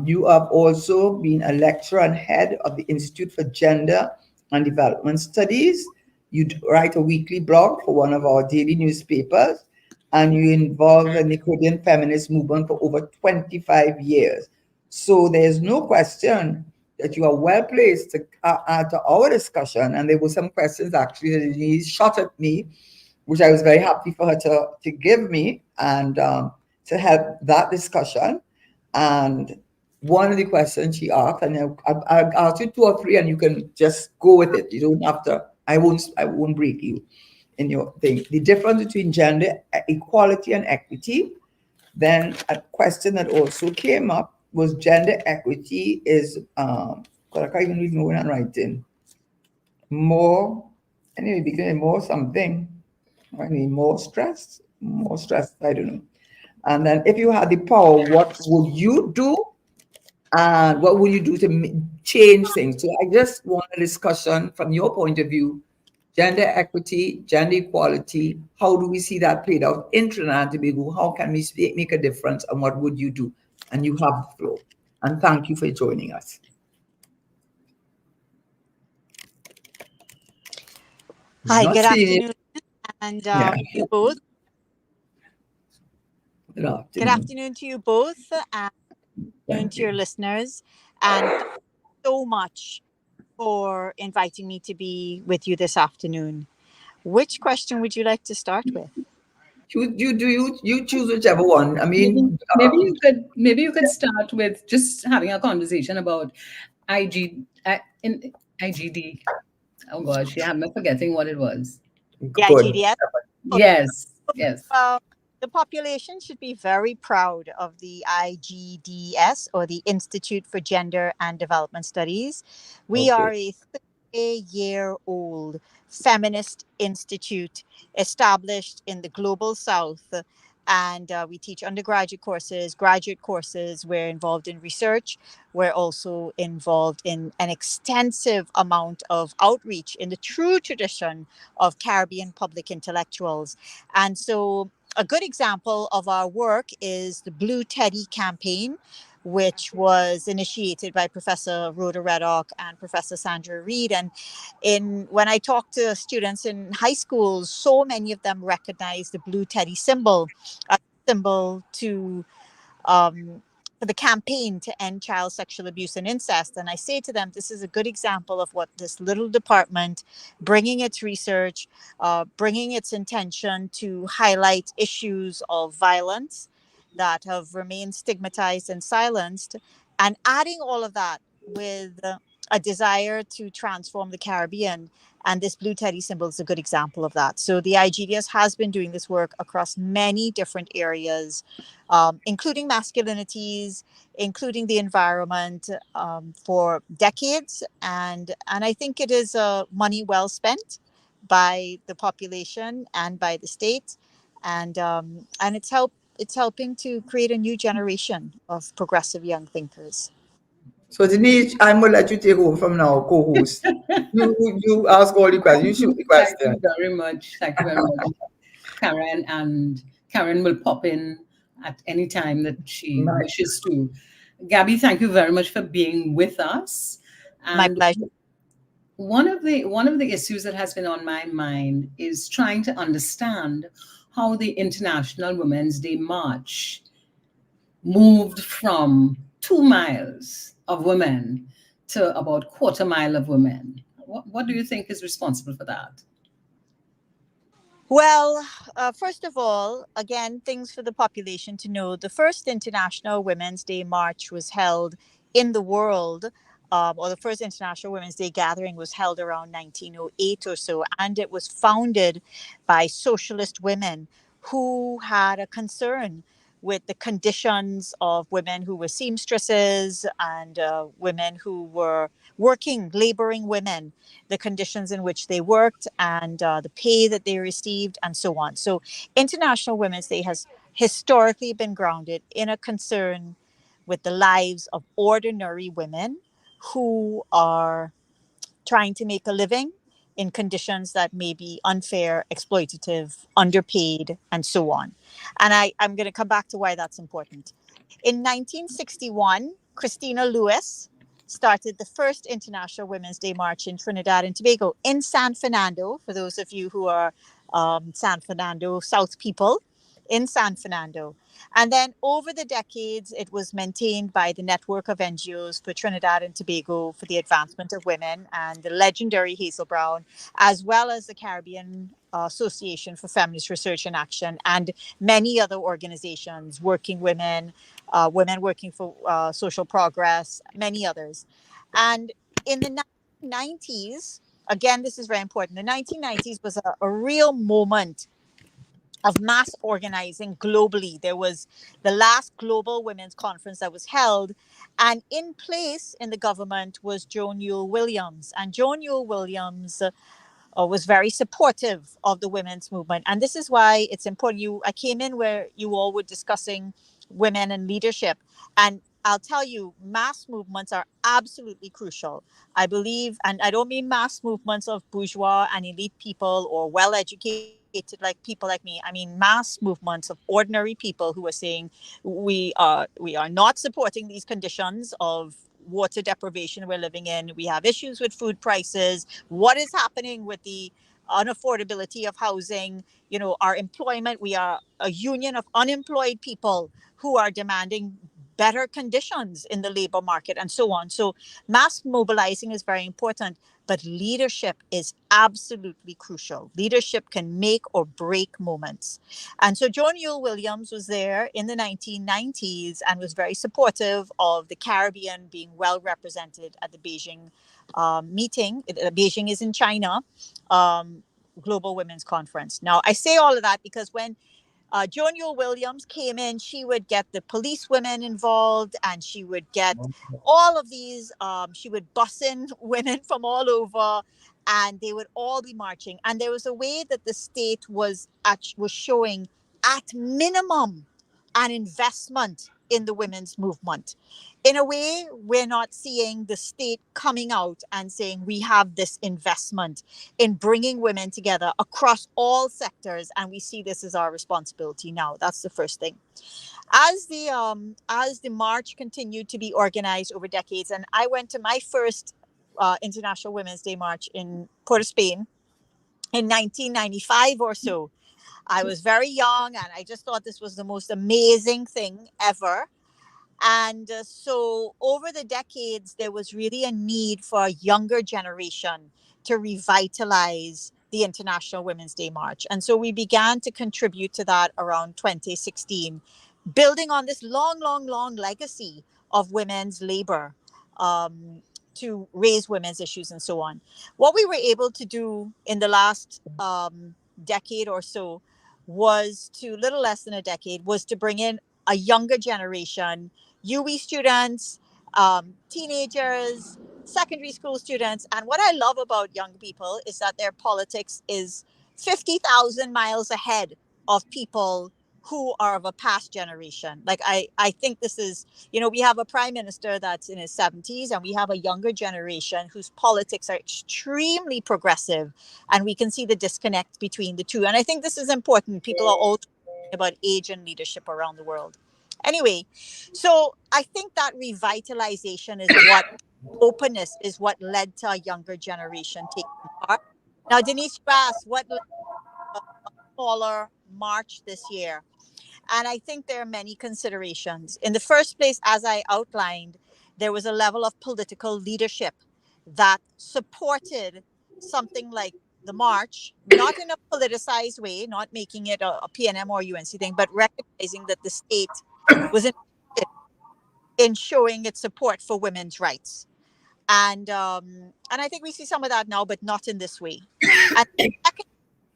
You have also been a lecturer and head of the Institute for Gender and Development Studies. You write a weekly blog for one of our daily newspapers, and you involved in the Caribbean feminist movement for over 25 years. So there's no question that you are well placed to add to our discussion. And there were some questions actually that Denise shot at me, which I was very happy for her to give me and to help that discussion. And one of the questions she asked, and I'll ask you two or three, and you can just go with it. You don't have to. I won't break you in your thing. The difference between gender equality and equity. Then a question that also came up was gender equity is God, I can't even read my own handwriting. More, anyway, beginning more something. I mean, more stress. I don't know. And then, if you had the power, what would you do? And what would you do to change things? So, I just want a discussion from your point of view: gender equity, gender equality. How do we see that played out in Trinidad and Tobago? How can we make a difference? And what would you do? And you have the floor. And thank you for joining us. Hi, Not good seeing you. afternoon, and Yeah. you both. Good Good afternoon. afternoon to you both. afternoon Thank to your you. listeners. And thank you so much for inviting me to be with you this afternoon. Which question would you like to start with? You choose whichever one. I Maybe mean, maybe you could start with just having a conversation about IG in IGD. Oh gosh, yeah, I'm forgetting what it was. The good. IGDS? Yes, yes. Well, the population should be very proud of the IGDS, or the Institute for Gender and Development Studies. We are Okay. a 30-year-old feminist institute established in the global south. And we teach undergraduate courses, graduate courses. We're involved in research. We're also involved in an extensive amount of outreach in the true tradition of Caribbean public intellectuals. And so, a good example of our work is the Blue Teddy campaign, which was initiated by Professor Rhoda Reddock and Professor Sandra Reed. And when I talk to students in high schools, so many of them recognize the Blue Teddy symbol, a symbol to um, for the campaign to end child sexual abuse and incest. And I say to them, this is a good example of what this little department, bringing its research, bringing its intention to highlight issues of violence that have remained stigmatized and silenced, and adding all of that with a desire to transform the Caribbean. And this Blue Teddy symbol is a good example of that. So the IGDS has been doing this work across many different areas, including masculinities, including the environment, for decades. And I think it is money well spent by the population and by the state. And it's helping to create a new generation of progressive young thinkers. So Denise, I'm gonna let you take over from now, co-host. You ask all the questions. You shoot the Thank question. you very much. Thank you very much, Karen. And Karen will pop in at any time that she Right. wishes to. Gabby, thank you very much for being with us. My And pleasure. one of the issues that has been on my mind is trying to understand how the International Women's Day March moved from 2 miles of women to about quarter mile of women. What do you think is responsible for that? Well, first of all, again, things for the population to know. The first International Women's Day March was held in the world, or the first International Women's Day gathering was held around 1908 or so. And it was founded by socialist women who had a concern with the conditions of women who were seamstresses, and women who were working, laboring women, the conditions in which they worked, and the pay that they received, and so on. So, International Women's Day has historically been grounded in a concern with the lives of ordinary women who are trying to make a living in conditions that may be unfair, exploitative, underpaid, and so on. And I'm going to come back to why that's important. In 1961, Christina Lewis started the first International Women's Day March in Trinidad and Tobago, in San Fernando, for those of you who are San Fernando South people, in San Fernando. And then over the decades, it was maintained by the network of NGOs for Trinidad and Tobago for the advancement of women, and the legendary Hazel Brown, as well as the Caribbean Association for Feminist Research and Action, and many other organizations, Working Women, Women Working for Social Progress, many others. And in the 1990s, again, this is very important. The 1990s was a real moment of mass organizing globally. There was the last global women's conference that was held, and in place in the government was Joan Yule Williams. And Joan Yule Williams was very supportive of the women's movement. And this is why it's important. I came in where you all were discussing women and leadership. And I'll tell you, mass movements are absolutely crucial. I believe, and I don't mean mass movements of bourgeois and elite people or well educated like people like me. I mean mass movements of ordinary people who are saying we are not supporting these conditions of water deprivation we're living in. We have issues with food prices. What is happening with the unaffordability of housing? Our employment. We are a union of unemployed people who are demanding better conditions in the labor market and so on. So mass mobilizing is very important, but leadership is absolutely crucial. Leadership can make or break moments. And so Joan Yule Williams was there in the 1990s and was very supportive of the Caribbean being well represented at the Beijing meeting. Beijing is in China, Global Women's Conference. Now, I say all of that because when Joan Yule Williams came in, she would get the police women involved, and she would get all of these, she would bus in women from all over, and they would all be marching. And there was a way that the state was showing, at minimum, an investment in the women's movement. In a way, we're not seeing the state coming out and saying we have this investment in bringing women together across all sectors, and we see this as our responsibility now. That's the first thing. As the march continued to be organized over decades, and I went to my first International Women's Day march in Port of Spain in 1995 or so. I was very young, and I just thought this was the most amazing thing ever. And so over the decades, there was really a need for a younger generation to revitalize the International Women's Day March. And so we began to contribute to that around 2016, building on this long, long, long legacy of women's labor, to raise women's issues and so on. What we were able to do in the last decade or so was to, little less than a decade, was to bring in a younger generation, UE students, teenagers, secondary school students. And what I love about young people is that their politics is 50,000 miles ahead of people who are of a past generation. Like, I think this is, we have a prime minister that's in his 70s, and we have a younger generation whose politics are extremely progressive, and we can see the disconnect between the two. And I think this is important. People are all talking about age and leadership around the world. Anyway, so I think that revitalization is what openness is what led to a younger generation taking part. Now, Denise, you asked what led to a smaller march this year. And I think there are many considerations. In the first place, as I outlined, there was a level of political leadership that supported something like the march, not in a politicized way, not making it a PNM or UNC thing, but recognizing that the state was interested in showing its support for women's rights. And I think we see some of that now, but not in this way. And second,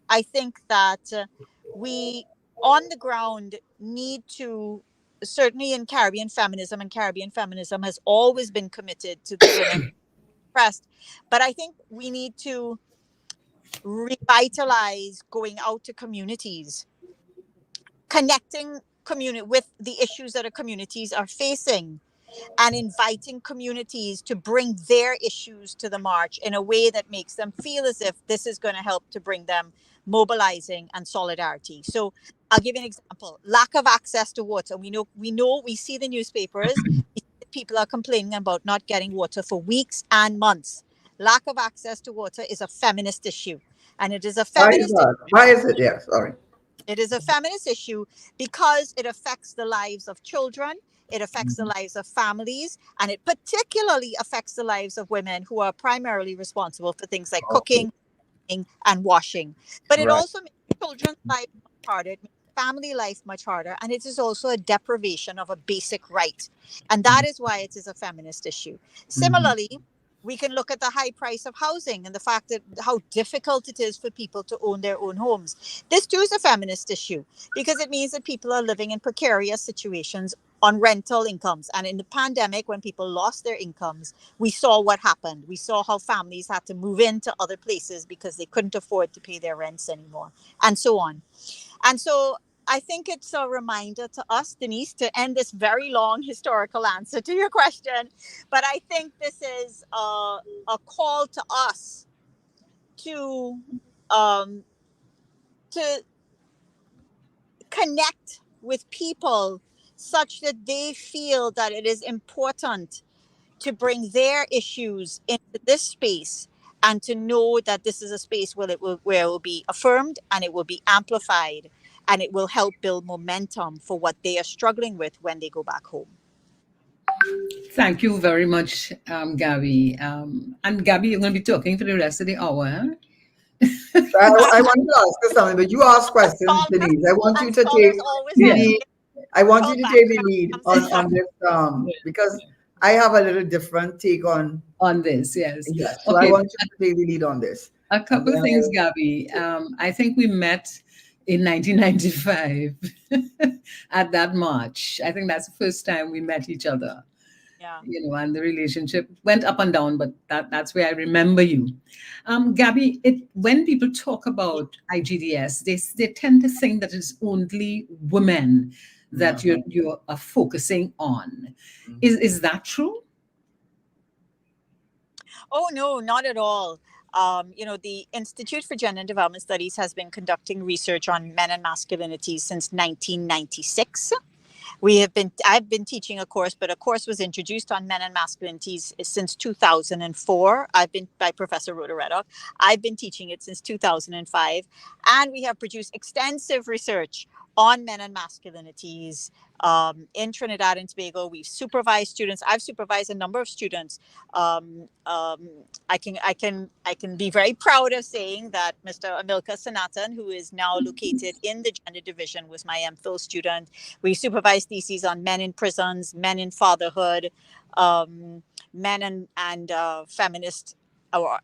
I think that we on the ground need to, certainly in Caribbean feminism, and Caribbean feminism has always been committed to the women oppressed, but I think we need to revitalize going out to communities, connecting with the issues that our communities are facing, and inviting communities to bring their issues to the march in a way that makes them feel as if this is going to help to bring them mobilizing and solidarity. So I'll give you an example. Lack of access to water. We see the newspapers. People are complaining about not getting water for weeks and months. Lack of access to water is a feminist issue. And it is a feminist issue. Why is it? Yeah, sorry. It is a feminist issue because it affects the lives of children, it affects the lives of families, and it particularly affects the lives of women who are primarily responsible for things like cooking and washing. But it also makes children's life much harder, it makes family life much harder, and it is also a deprivation of a basic right. And that is why it is a feminist issue. Similarly, we can look at the high price of housing and the fact that how difficult it is for people to own their own homes. This too is a feminist issue because it means that people are living in precarious situations on rental incomes. And in the pandemic, when people lost their incomes, we saw what happened. We saw how families had to move into other places because they couldn't afford to pay their rents anymore, and so on. And so I think it's a reminder to us, Denise, to end this very long historical answer to your question. But I think this is a call to us to to connect with people such that they feel that it is important to bring their issues into this space, and to know that this is a space where it will be affirmed and it will be amplified, and it will help build momentum for what they are struggling with when they go back home. Thank you very much, Gabby. And Gabby, you're going to be talking for the rest of the hour. Huh? I want to ask you something, but you ask questions, Denise. I want you And to scholars take always the have Yes. lead. a I want you historical to take the background lead when it comes to on this because I have a little different take on. On this, yes. Yes, so I Okay, want you to take the lead on this. a And couple of then things, Gabby. I think we met in 1995 at that march. I think that's the first time we met each other. yeah. And the relationship went up and down, but that's where I remember you. Gabby, when people talk about IGDS, they tend to think that it's only women that Mhm, you are focusing on. mhm. Is that true? Oh, no, not at all. The Institute for Gender and Development Studies has been conducting research on men and masculinity since 1996. I've been teaching a course, but a course was introduced on men and masculinities since 2004. I've been by Professor Rhoda Reddock. I've been teaching it since 2005, and we have produced extensive research on men and masculinities in Trinidad and Tobago. We've supervised students. I've supervised a number of students. I can be very proud of saying that Mr. Amilka Sanatan, who is now located in the gender division, was my MPhil student. We supervise theses on men in prisons, men in fatherhood, men and feminist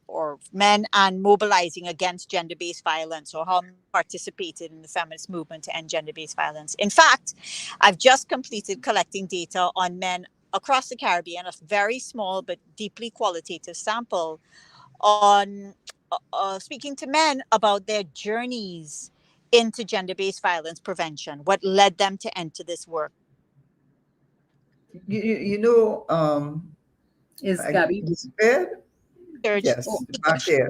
or men and mobilizing against gender-based violence, or how men participated in the feminist movement to end gender-based violence. In fact, I've just completed collecting data on men across the Caribbean, a very small but deeply qualitative sample on speaking to men about their journeys into gender-based violence prevention, what led them to enter this work. You know, Is I Gabby? despair. Research Yes, Oh, back there.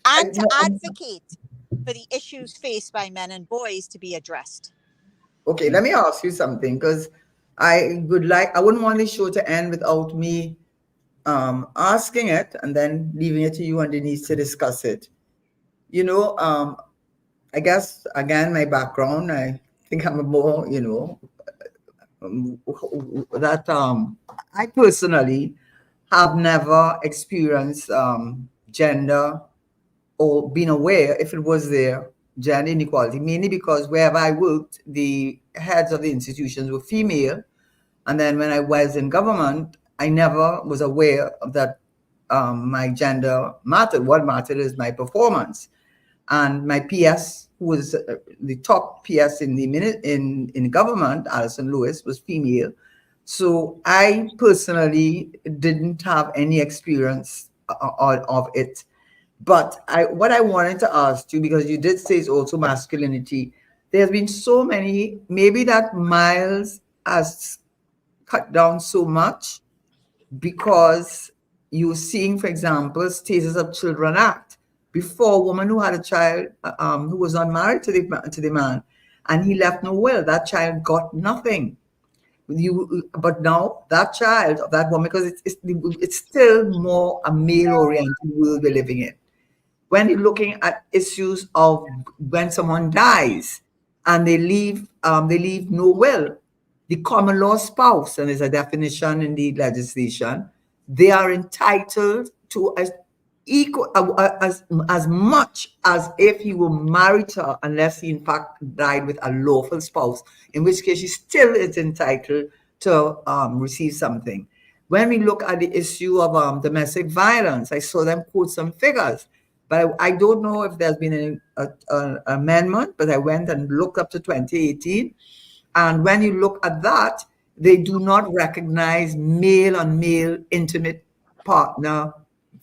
I, and to no, advocate for the issues faced by men and boys to be addressed. okay, let me ask you something because I wouldn't want the show to end without me asking it and then leaving it to you and Denise to discuss it. You know, I guess again, my background, I think I'm a more, that I personally have never experienced gender or been aware if it was there, gender inequality, mainly because wherever I worked, the heads of the institutions were female. And then when I was in government, I never was aware of that my gender mattered. What mattered is my performance. And my PS, who was the top PS in the minute in government, Alison Lewis, was female. So I personally didn't have any experience of it. But what I wanted to ask you, because you did say it's also masculinity, there's been so many, maybe that Miles has cut down so much because you're seeing, for example, Status of Children Act. Before, a woman who had a child who was not married to the man, and he left no will, that child got nothing. But now that child of that woman, because it's still more a male-oriented world we're living in. When you're looking at issues of when someone dies and they leave no will, the common law spouse, and there's a definition in the legislation, they are entitled to as equal as much as if he were married to her, unless he in fact died with a lawful spouse, in which case she still is entitled to receive something. When we look at the issue of domestic violence, I saw them quote some figures, but I don't know if there's been an amendment, but I went and looked up to 2018. And when you look at that, they do not recognize male on male intimate partner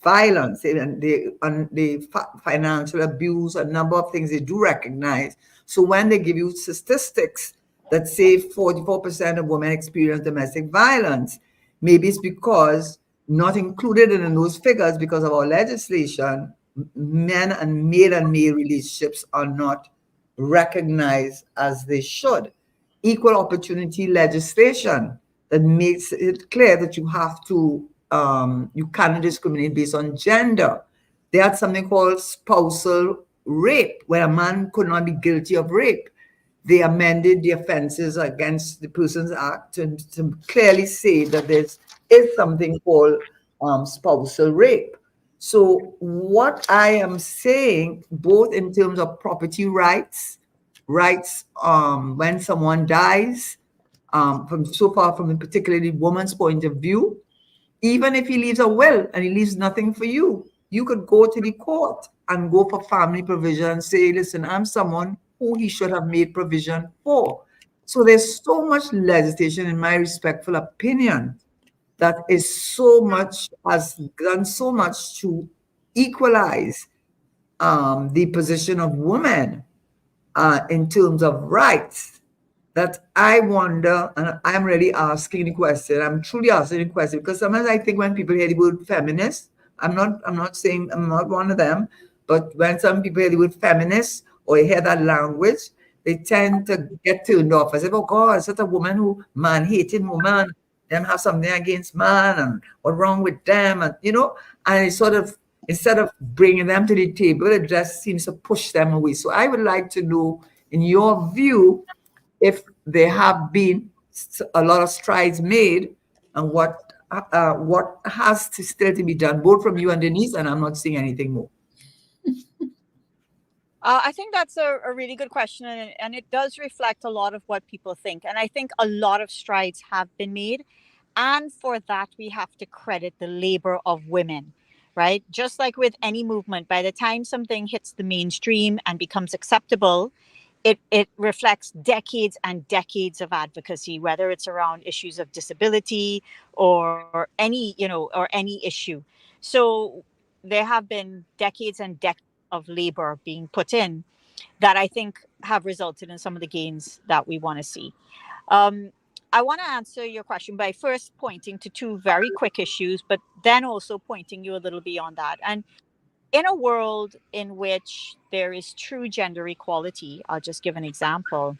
violence and the financial abuse, a number of things they do recognize. So when they give you statistics that say 44% of women experience domestic violence, maybe it's because not included in those figures because of our legislation, men and male relationships are not recognized as they should. Equal opportunity legislation that makes it clear that you cannot discriminate based on gender. They had something called spousal rape, where a man could not be guilty of rape they amended the offenses against the Persons Act to clearly say that there is something called spousal rape. So what I am saying, both in terms of property rights, when someone dies, from so far from particularly woman's point of view, even if he leaves a will and he leaves nothing for you, you could go to the court and go for family provision and say, listen, I'm someone who he should have made provision for. So there's so much legislation, in my respectful opinion, that is so much, has done so much to equalize the position of women in terms of rights, that I wonder, and I'm really asking the question. I'm truly asking the question because sometimes I think when people hear the word feminist, I'm not saying I'm not one of them, but when some people hear the word feminist or hear that language, they tend to get turned off. I say, oh God, it's such a woman who man-hating woman. Them have something against man, and what's wrong with them, and and it sort of, instead of bringing them to the table, it just seems to push them away. So I would like to know, in your view, if there have been a lot of strides made, and what has to still to be done, both from you and Denise, and I'm not seeing anything more. I think that's a really good question, and it does reflect a lot of what people think. And I think a lot of strides have been made. And for that, we have to credit the labor of women, right? Just like with any movement, by the time something hits the mainstream and becomes acceptable, it reflects decades and decades of advocacy, whether it's around issues of disability or any issue. So there have been decades and decades of labor being put in that I think have resulted in some of the gains that we want to see. Um, I want to answer your question by first pointing to two very quick issues, but then also pointing you a little beyond that. And in a world in which there is true gender equality, I'll just give an example,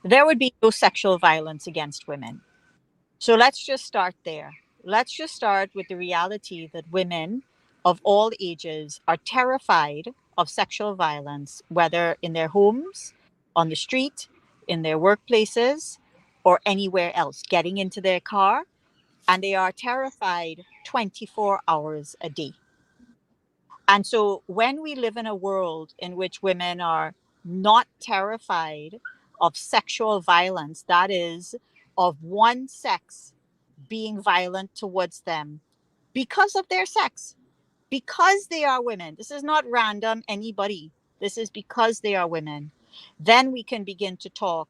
there would be no sexual violence against women. So let's just start there. Let's just start with the reality that women of all ages are terrified of sexual violence, whether in their homes, on the street, in their workplaces, or anywhere else, getting into their car, and they are terrified 24 hours a day. And so when we live in a world in which women are not terrified of sexual violence, that is, of one sex being violent towards them because of their sex, because they are women. This is not random anybody. This is because they are women. Then we can begin to talk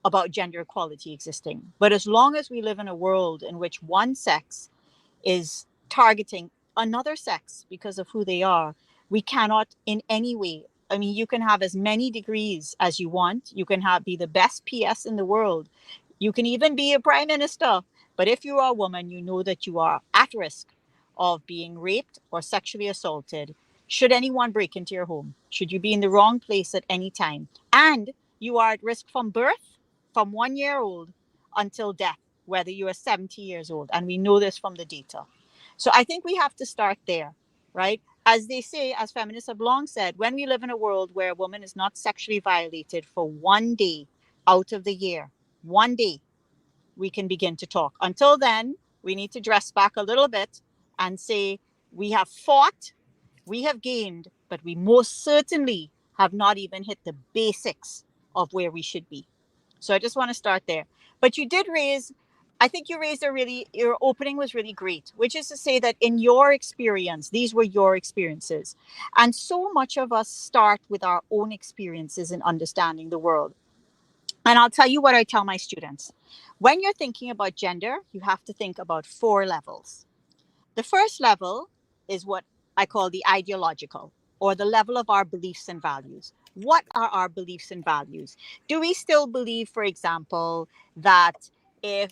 about gender equality existing. But as long as we live in a world in which one sex is targeting another sex because of who they are, we cannot in any way. I mean, you can have as many degrees as you want. You can be the best PS in the world. You can even be a prime minister. But if you are a woman, you know that you are at risk of being raped or sexually assaulted. Should anyone break into your home? Should you be in the wrong place at any time? And you are at risk from birth, from 1 year old until death, whether you are 70 years old. And we know this from the data. So I think we have to start there, right? As they say, as feminists have long said, when we live in a world where a woman is not sexually violated for 1 day out of the year, 1 day, we can begin to talk. Until then, we need to dress back a little bit and say, we have fought, we have gained, but we most certainly have not even hit the basics of where we should be. So I just want to start there. But you did raise, I think you raised your opening was really great, which is to say that in your experience, these were your experiences. And so much of us start with our own experiences in understanding the world. And I'll tell you what I tell my students. When you're thinking about gender, you have to think about 4 levels. The first level is what I call the ideological, or the level of our beliefs and values. What are our beliefs and values? Do we still believe, for example, that if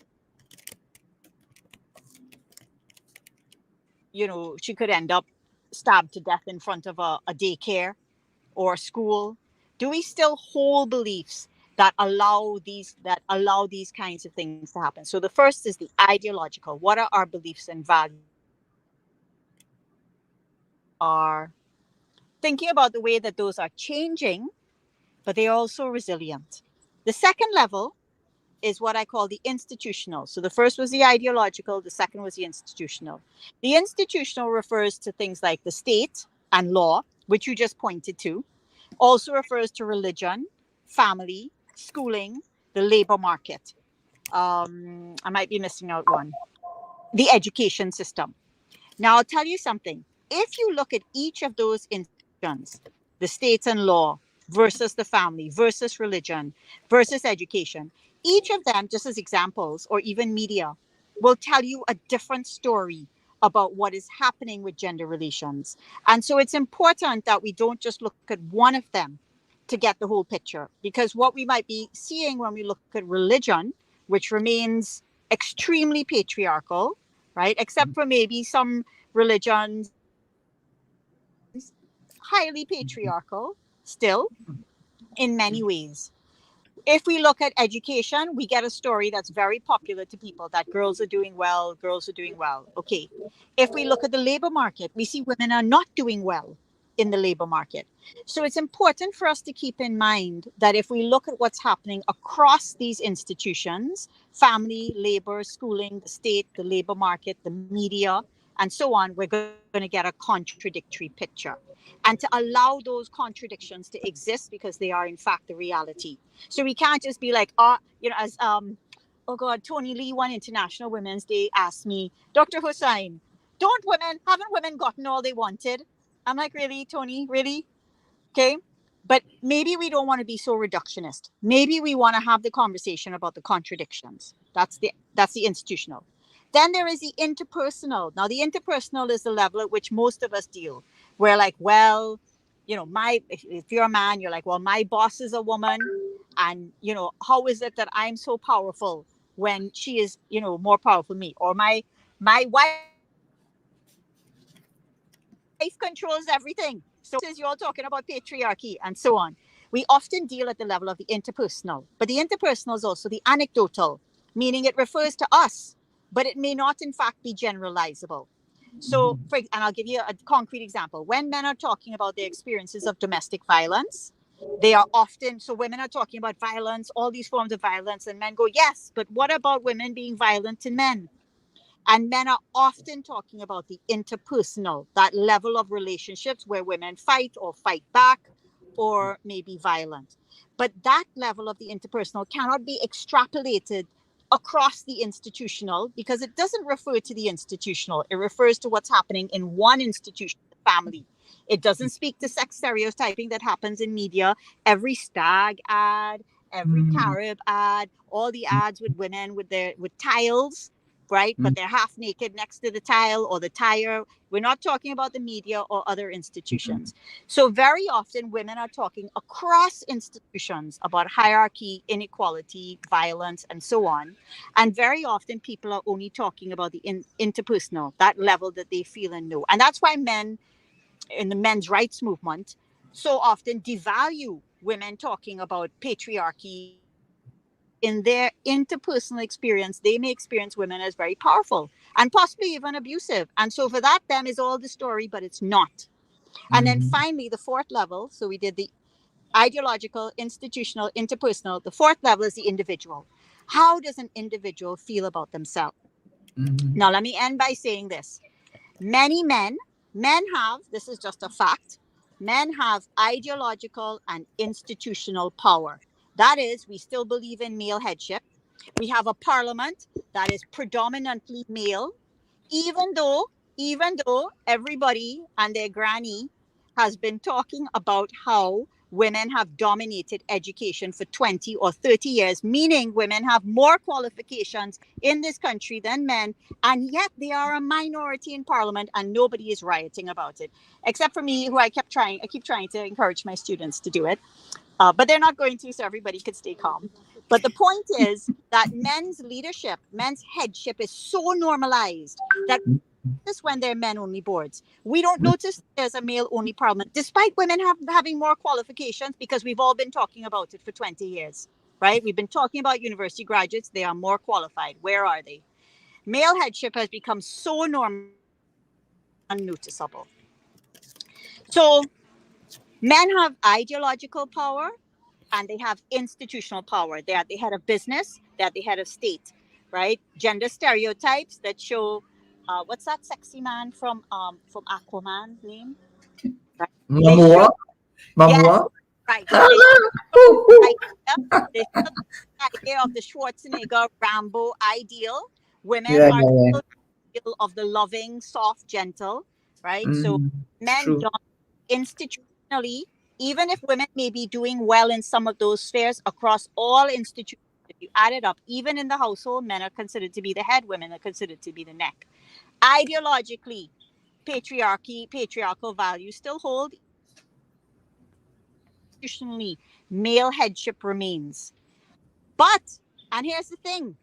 she could end up stabbed to death in front of a daycare or a school? Do we still hold beliefs that allow these kinds of things to happen? So the first is the ideological. What are our beliefs and values? Are thinking about the way that those are changing, but they are also resilient. The second level is what I call the institutional. So the first was the ideological, the second was the institutional. The institutional refers to things like the state and law, which you just pointed to, also refers to religion, family, schooling, the labor market. I might be missing out one. The education system. Now, I'll tell you something. If you look at each of those institutions, the states and law versus the family versus religion versus education, each of them, just as examples, or even media, will tell you a different story about what is happening with gender relations. And so it's important that we don't just look at one of them to get the whole picture, because what we might be seeing when we look at religion, which remains extremely patriarchal, right? Except for maybe some religions, highly patriarchal still in many ways. If we look at education, we get a story that's very popular to people that girls are doing well, girls are doing well. Okay. If we look at the labor market, we see women are not doing well in the labor market. So it's important for us to keep in mind that if we look at what's happening across these institutions, family, labor, schooling, the state, the labor market, the media, and so on, we're going to get a contradictory picture. And to allow those contradictions to exist because they are in fact the reality. So we can't just be like, as oh God, Tony Lee, one International Women's Day, asked me, Dr. Hosein, haven't women gotten all they wanted? I'm like, really, Tony, really? Okay. But maybe we don't want to be so reductionist. Maybe we want to have the conversation about the contradictions. That's the institutional. Then there is the interpersonal. Now, the interpersonal is the level at which most of us deal. We're like, well, if you're a man, you're like, well, my boss is a woman. And, how is it that I'm so powerful when she is, more powerful than me? Or my wife controls everything. So you're all talking about patriarchy and so on. We often deal at the level of the interpersonal, but the interpersonal is also the anecdotal, meaning it refers to us, but it may not in fact be generalizable. So, and I'll give you a concrete example. When men are talking about their experiences of domestic violence, they are often, so women are talking about violence, all these forms of violence, and men go, yes, but what about women being violent to men? And men are often talking about the interpersonal, that level of relationships where women fight or fight back or maybe violent. But that level of the interpersonal cannot be extrapolated across the institutional because it doesn't refer to the institutional. It refers to what's happening in one institution, the family. It doesn't speak to sex stereotyping that happens in media. Every stag ad, every Carib ad, all the ads with women with tiles, right? But they're half naked next to the tile or the tire. We're not talking about the media or other institutions. So very often women are talking across institutions about hierarchy, inequality, violence, and so on. And very often people are only talking about the interpersonal, that level that they feel and know. And that's why men in the men's rights movement so often devalue women talking about patriarchy because in their interpersonal experience, they may experience women as very powerful and possibly even abusive. And so for that, them is all the story, but it's not. And then finally, the fourth level. So we did the ideological, institutional, interpersonal. The fourth level is the individual. How does an individual feel about themselves? Now, let me end by saying this. Many men have, this is just a fact, men have ideological and institutional power. That is, we still believe in male headship. We have a parliament that is predominantly male, even though everybody and their granny has been talking about how women have dominated education for 20 or 30 years, meaning women have more qualifications in this country than men, and yet they are a minority in parliament and nobody is rioting about it, except for me, who I keep trying to encourage my students to do it. But they're not going to, so everybody could stay calm. But the point is that men's leadership, men's headship is so normalized that this when they're men-only boards. We don't notice there's a male-only parliament, despite women having more qualifications, because we've all been talking about it for 20 years, right? We've been talking about university graduates. They are more qualified. Where are they? Male headship has become so unnoticeable. So men have ideological power. and they have institutional power. They are the head of business, they are the head of state, right? Gender stereotypes that show what's that sexy man from Aquaman name? Right. They show Mamua, yes, Mamua. right. So they show the idea, they show the idea of the Schwarzenegger Rambo ideal. Women Yeah, are yeah, yeah. still the ideal of the loving, soft, gentle, right? So Mm, men true. don't institutionally, even if women may be doing well in some of those spheres across all institutions, if you add it up, even in the household, men are considered to be the head, women are considered to be the neck. Ideologically, patriarchal values still hold. Institutionally, male headship remains. But, and here's the thing,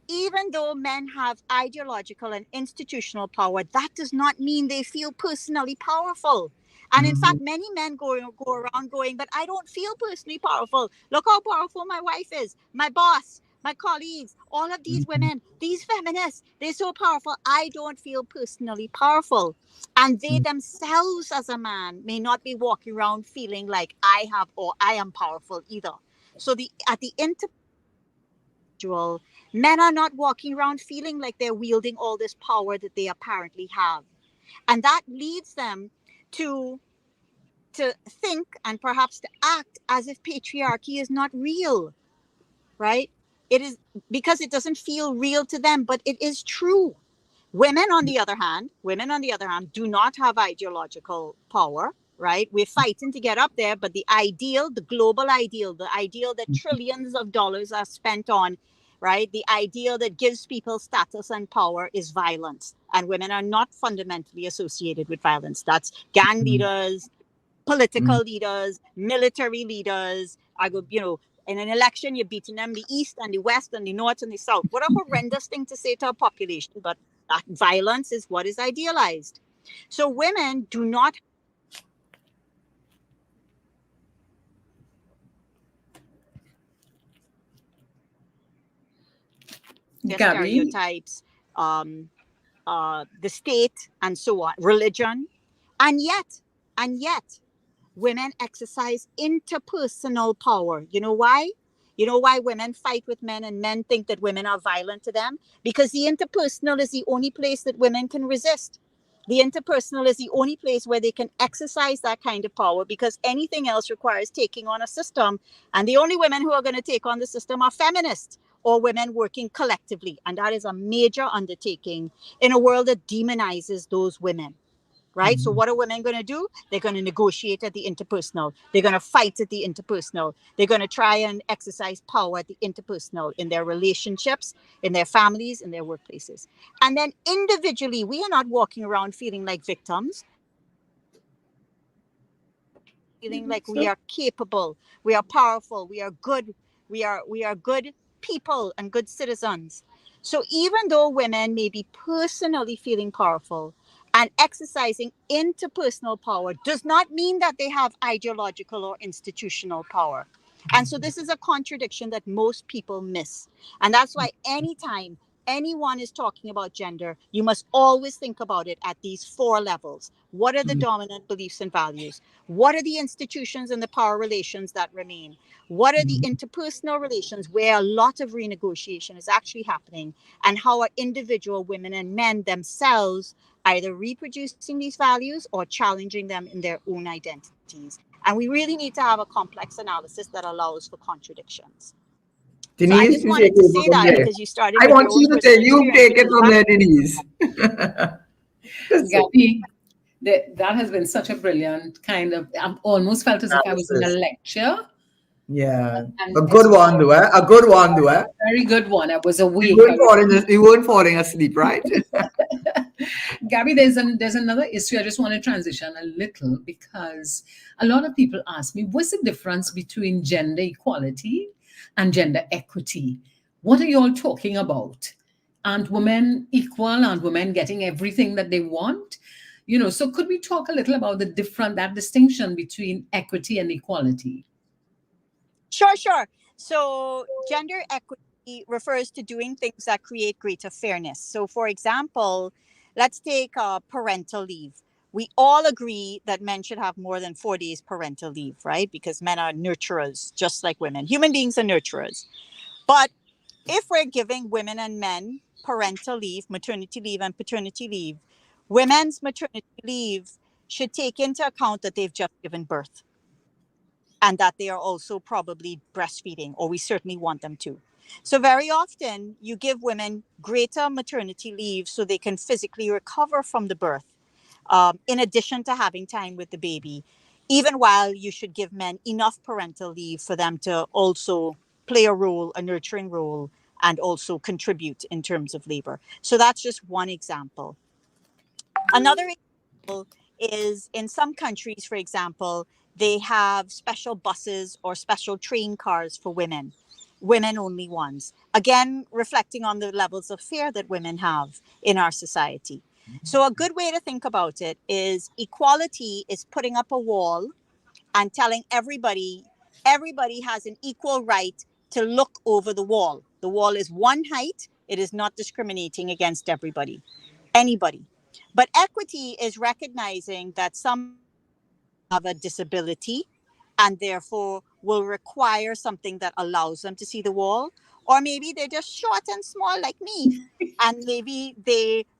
even though men have ideological and institutional power, that does not mean they feel personally powerful. And in fact, Mhm. many men go around going, but I don't feel personally powerful. Look how powerful my wife is, my boss, my colleagues, all of these Mhm. women, these feminists, they're so powerful. I don't feel personally powerful. And they themselves, as a man, may not be walking around feeling like I have or I am powerful either. So the at the individual, men are not walking around feeling like they're wielding all this power that they apparently have. And that leads them to think and perhaps to act as if patriarchy is not real, right? It is because it doesn't feel real to them, but it is true. Women on the other hand, do not have ideological power, right? We're fighting to get up there, but the ideal, the global ideal, the ideal that trillions of dollars are spent on, right? The ideal that gives people status and power is violence. And women are not fundamentally associated with violence. That's gang Mhm. leaders, political Mhm. leaders, military leaders. I go, in an election, you're beating them the east and the west and the north and the south. What a horrendous thing to say to a population, but that violence is what is idealized. So women do not have Gabby, stereotypes, um, the state, and so on, religion, and yet, women exercise interpersonal power. You know why? You know why women fight with men and men think that women are violent to them? Because the interpersonal is the only place that women can resist. The interpersonal is the only place where they can exercise that kind of power, because anything else requires taking on a system. And the only women who are going to take on the system are feminists or women working collectively. And that is a major undertaking in a world that demonizes those women. Right. So Mhm. what are women going to do? They're going to negotiate at the interpersonal. They're going to fight at the interpersonal. They're going to try and exercise power at the interpersonal in their relationships, in their families, in their workplaces. And then individually, we are not walking around feeling like victims, feeling like we are capable, we are powerful, we are good, we are good people and good citizens. So even though women may be personally feeling powerful and exercising interpersonal power, does not mean that they have ideological or institutional power. And so this is a contradiction that most people miss. And that's why anytime anyone is talking about gender, you must always think about it at these four levels. What are the dominant beliefs and values? What are the institutions and the power relations that remain? What are the Mhm. interpersonal relations where a lot of renegotiation is actually happening? And how are individual women and men themselves either reproducing these values or challenging them in their own identities? And we really need to have a complex analysis that allows for contradictions. So I Denise, just you take wanted to over say from that there. because you started I with want your own you to take, personal you experience, take which it is from valid. there, Denise. Gabby, that has been such a brilliant kind of. I almost felt as if I was in a Analysis. lecture, Yeah. and A it's good one, though, eh? A good one, though, eh? a very good one. I was You awake. weren't falling, you weren't falling asleep, right? Gabby, there's another issue. I just want to transition a little because a lot of people ask me, what's the difference between gender equality and gender equity? What are you all talking about? Aren't women equal? Aren't women getting everything that they want? So could we talk a little about that distinction between equity and equality? Sure, sure. So, gender equity refers to doing things that create greater fairness. So, for example, let's take parental leave. We all agree that men should have more than 4 days parental leave, right? Because men are nurturers, just like women. Human beings are nurturers. But if we're giving women and men parental leave, maternity leave, and paternity leave, women's maternity leave should take into account that they've just given birth and that they are also probably breastfeeding, or we certainly want them to. So, very often, you give women greater maternity leave so they can physically recover from the birth, in addition to having time with the baby, even while you should give men enough parental leave for them to also play a role, a nurturing role, and also contribute in terms of labor. So, that's just one example. Another example is in some countries, for example, they have special buses or special train cars for women, women only ones. Again, reflecting on the levels of fear that women have in our society. So, a good way to think about it is equality is putting up a wall and telling everybody has an equal right to look over the wall. The wall is one height, it is not discriminating against anybody. But equity is recognizing that some have a disability and therefore will require something that allows them to see the wall. Or maybe they're just short and small like me. And maybe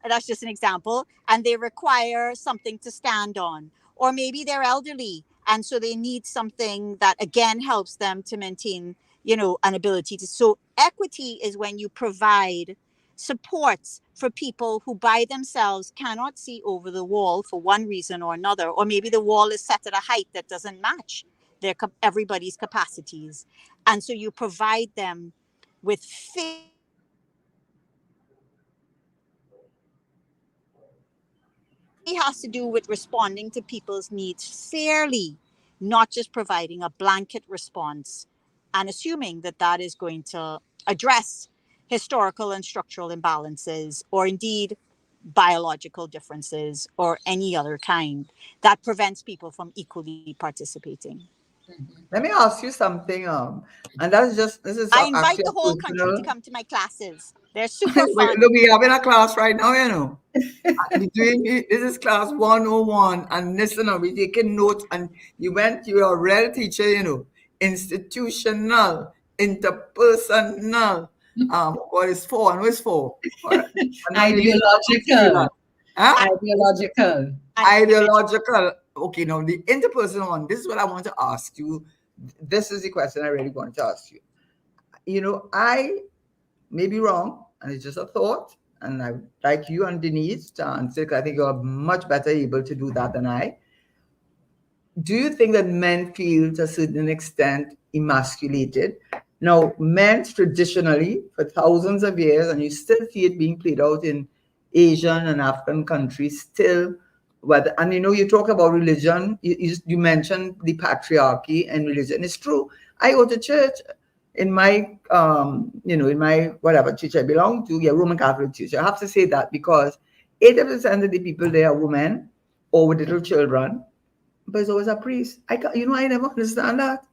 that's just an example, and they require something to stand on. Or maybe they're elderly and so they need something that again helps them to maintain, an ability to. So equity is when you provide supports for people who by themselves cannot see over the wall for one reason or another, or maybe the wall is set at a height that doesn't match everybody's capacities, and so you provide them with really has to do with responding to people's needs fairly, not just providing a blanket response and assuming that that is going to address historical and structural imbalances, or indeed biological differences or any other kind that prevents people from equally participating. Let me ask you something. And that's just this is I invite actually the a whole country to personal. come to my classes. They're super fun. Look, we having a class right now, Between this is class 101, and listen, we taking notes, and you're a real teacher, institutional, interpersonal. What is for and what is for? And now you need to say Ideological. that. Huh? Ideological. Ideological. Okay, now the interpersonal one. This is what I want to ask you. This is the question I really want to ask you. I may be wrong, and it's just a thought. And I like you and Denise to answer, 'cause I think you're much better able to do that than I. Do you think that men feel to a certain extent emasculated? Now, men traditionally, for thousands of years, and you still see it being played out in Asian and African countries, still, and you talk about religion, you mentioned the patriarchy and religion. It's true. I go to church in my, in my whatever church I belong to, Roman Catholic Church. I have to say that because 80% of the people there are women or with little children, but it's always a priest. I never understand that.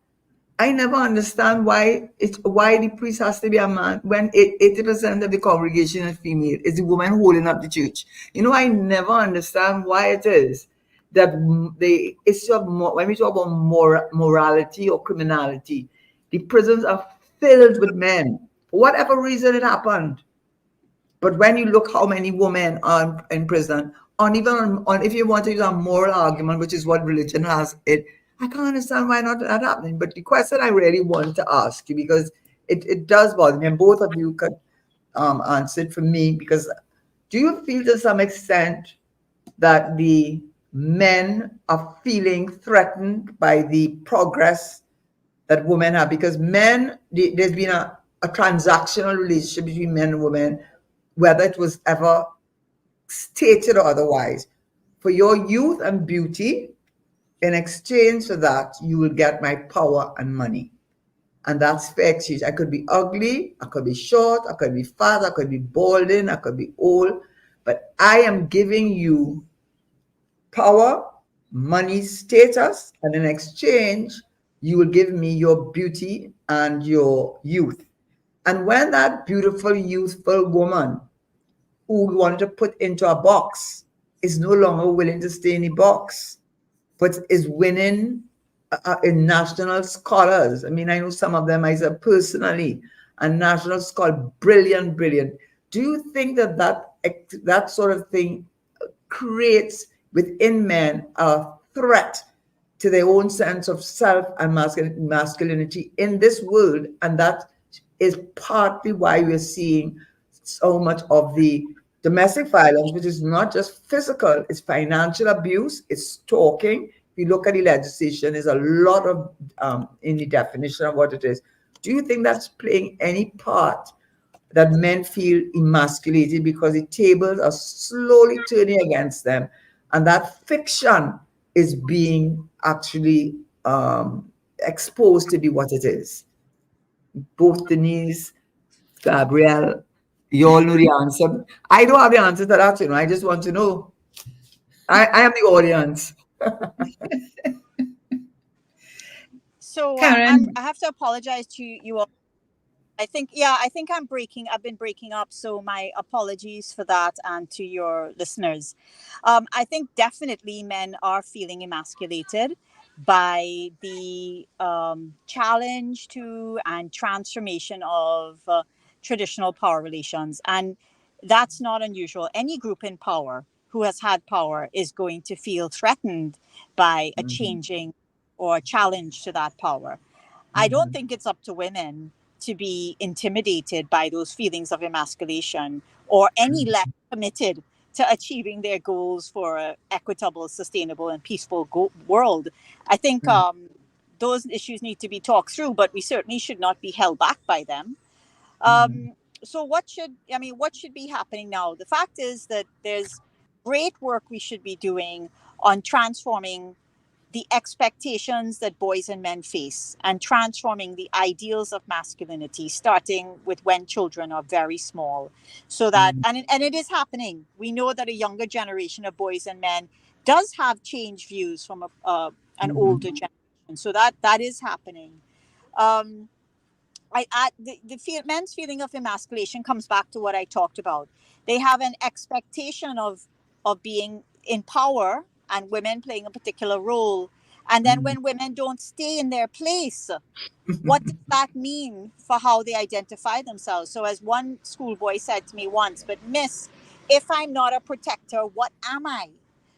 I never understand why the priest has to be a man when 80% of the congregation is female. It's the woman holding up the church. I never understand why it is that the issue of when we talk about morality or criminality, the prisons are filled with men for whatever reason it happened. But when you look how many women are in prison, on even on if you want to use a moral argument, which is what religion has, I can't understand why not that happening. But the question I really want to ask you, because it does bother me, and both of you could answer it for me, because do you feel to some extent that the men are feeling threatened by the progress that women have? Because there's been a transactional relationship between men and women, whether it was ever stated or otherwise. For your youth and beauty, in exchange for that, you will get my power and money. And that's fair exchange. I could be ugly, I could be short, I could be fat, I could be balding, I could be old, but I am giving you power, money, status, and in exchange, you will give me your beauty and your youth. And when that beautiful, youthful woman who we wanted to put into a box is no longer willing to stay in the box, but is winning in national scholars. I mean, I know some of them I said personally, a national scholar, brilliant, brilliant. Do you think that that sort of thing creates within men a threat to their own sense of self and masculinity in this world? And that is partly why we're seeing so much of the domestic violence, which is not just physical, it's financial abuse, it's stalking. If you look at the legislation, there's a lot of in the definition of what it is. Do you think that's playing any part, that men feel emasculated because the tables are slowly turning against them, and that fiction is being actually exposed to be what it is? Both Denise, Gabriel, you all know the answer. I don't have the answer to that, I just want to know. I am the audience. So Karen, I have to apologize to you all. I think I've been breaking up. So my apologies for that, and to your listeners. I think definitely men are feeling emasculated by the challenge to and transformation of traditional power relations. And that's not unusual. Any group in power who has had power is going to feel threatened by a Mhm, changing or challenge to that power. I don't mhm, think it's up to women to be intimidated by those feelings of emasculation, or any less committed to achieving their goals for an equitable, sustainable, and peaceful world. I think mhm, those issues need to be talked through, but we certainly should not be held back by them. mhm, So what should be happening now? The fact is that there's great work we should be doing on transforming the expectations that boys and men face, and transforming the ideals of masculinity, starting with when children are very small. So that, mhm, and it is happening. We know that a younger generation of boys and men does have changed views from an older mhm, generation. So that is happening. um, men's feeling of emasculation comes back to what I talked about. They have an expectation of being in power, and women playing a particular role. And then mhm, when women don't stay in their place, what does that mean for how they identify themselves? So, as one schoolboy said to me once, "But miss, if I'm not a protector, what am I?"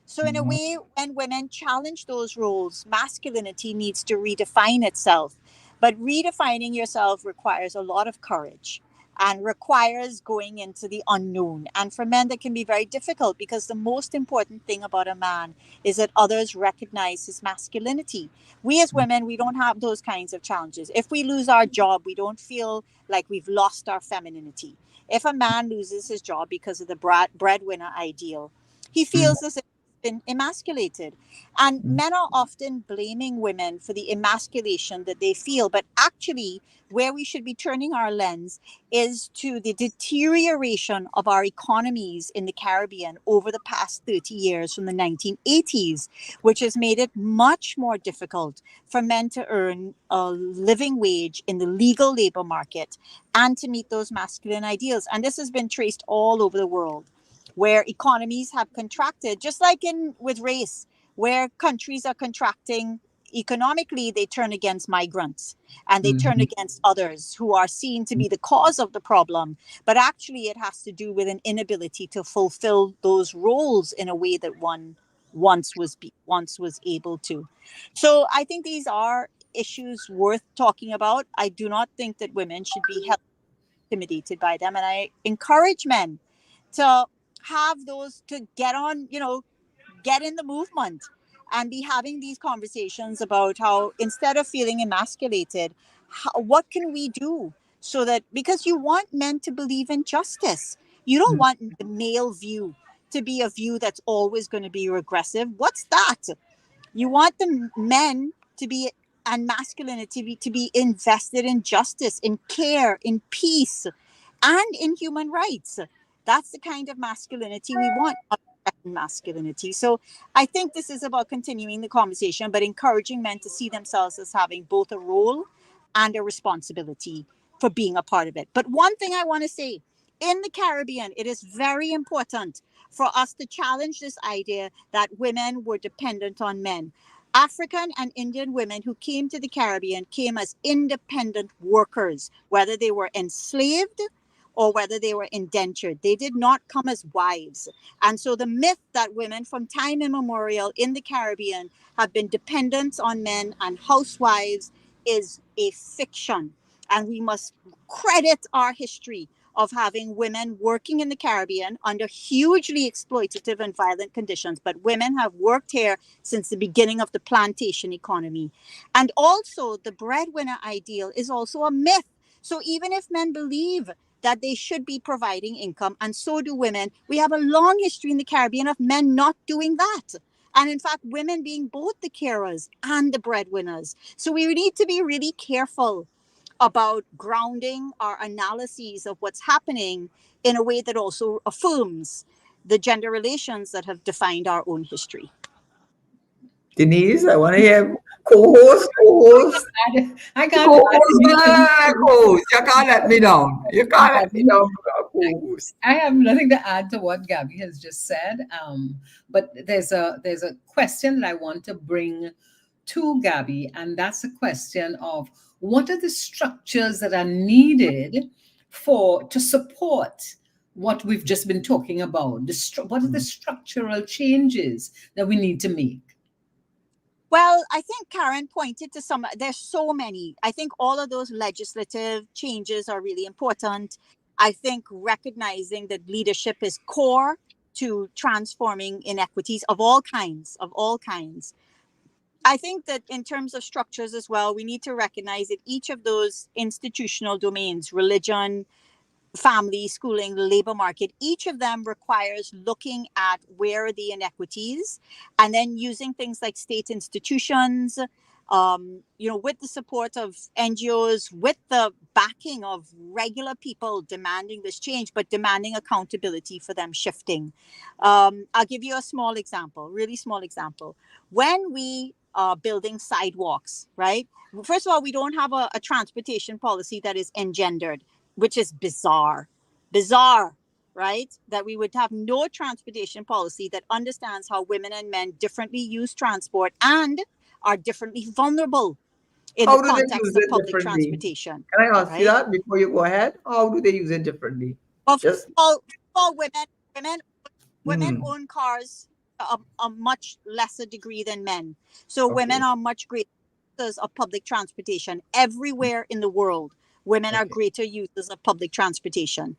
So, in a mhm, way, when women challenge those roles, masculinity needs to redefine itself. But redefining yourself requires a lot of courage, and requires going into the unknown. And for men, that can be very difficult, because the most important thing about a man is that others recognize his masculinity. We as women, we don't have those kinds of challenges. If we lose our job, we don't feel like we've lost our femininity. If a man loses his job because of the breadwinner ideal, he mhm, feels as if he's been emasculated. And mhm, men are often blaming women for the emasculation that they feel. But actually, where we should be turning our lens is to the deterioration of our economies in the Caribbean over the past 30 years, from the 1980s, which has made it much more difficult for men to earn a living wage in the legal labor market, and to meet those masculine ideals. And this has been traced all over the world, where economies have contracted, just like in with race, where countries are contracting economically, they turn against migrants, and they turn mhm, against others who are seen to be the cause of the problem. But actually, it has to do with an inability to fulfill those roles in a way that one once was able to. So I think these are issues worth talking about. I do not think that women should be held intimidated by them, and I encourage men to have those, to get on, get in the movement, and be having these conversations about how, instead of feeling emasculated, what can we do, so that, because you want men to believe in justice. You don't mhm, want the male view to be a view that's always going to be regressive. What's that? You want the men to be, and masculinity to be invested in justice, in care, in peace, and in human rights. That's the kind of masculinity we want, not masculinity. So I think this is about continuing the conversation, but encouraging men to see themselves as having both a role and a responsibility for being a part of it. But one thing I want to say, in the Caribbean, it is very important for us to challenge this idea that women were dependent on men. African and Indian women who came to the Caribbean came as independent workers, whether they were enslaved or whether they were indentured. They did not come as wives. And so the myth that women from time immemorial in the Caribbean have been dependent on men and housewives is a fiction. And we must credit our history of having women working in the Caribbean under hugely exploitative and violent conditions. But women have worked here since the beginning of the plantation economy. And also, the breadwinner ideal is also a myth. So even if men believe that they should be providing income, and so do women, we have a long history in the Caribbean of men not doing that. And in fact, women being both the carers and the breadwinners. So we need to be really careful about grounding our analyses of what's happening in a way that also affirms the gender relations that have defined our own history. Denise, I want to hear co-host, co-host, I can't add co-host, anything. co-host. You can't let me down. You can't let me down, co-host. I have nothing to add to what Gabby has just said. But there's a question that I want to bring to Gabby, and that's a question of what are the structures that are needed to support what we've just been talking about? What are the structural changes that we need to make? Well, I think Karen pointed to some, there's so many. I think all of those legislative changes are really important. I think recognizing that leadership is core to transforming inequities of all kinds, of all kinds. I think that in terms of structures as well, we need to recognize that each of those institutional domains, religion, family, schooling, the labor market, each of them requires looking at where are the inequities and then using things like state institutions, with the support of NGOs, with the backing of regular people demanding this change, but demanding accountability for them shifting. I'll give you a small example, really small example. When we are building sidewalks, right? First of all, we don't have a transportation policy that is engendered, which is bizarre, right? That we would have no transportation policy that understands how women and men differently use transport and are differently vulnerable in How the do they context use of it public differently? transportation, Can I ask you right? that before you go ahead? How do they use it differently? Well, Just for women, women mm, own cars a much lesser degree than men. So women okay, are much greater users of public transportation everywhere in the world. Women are okay. greater users of public transportation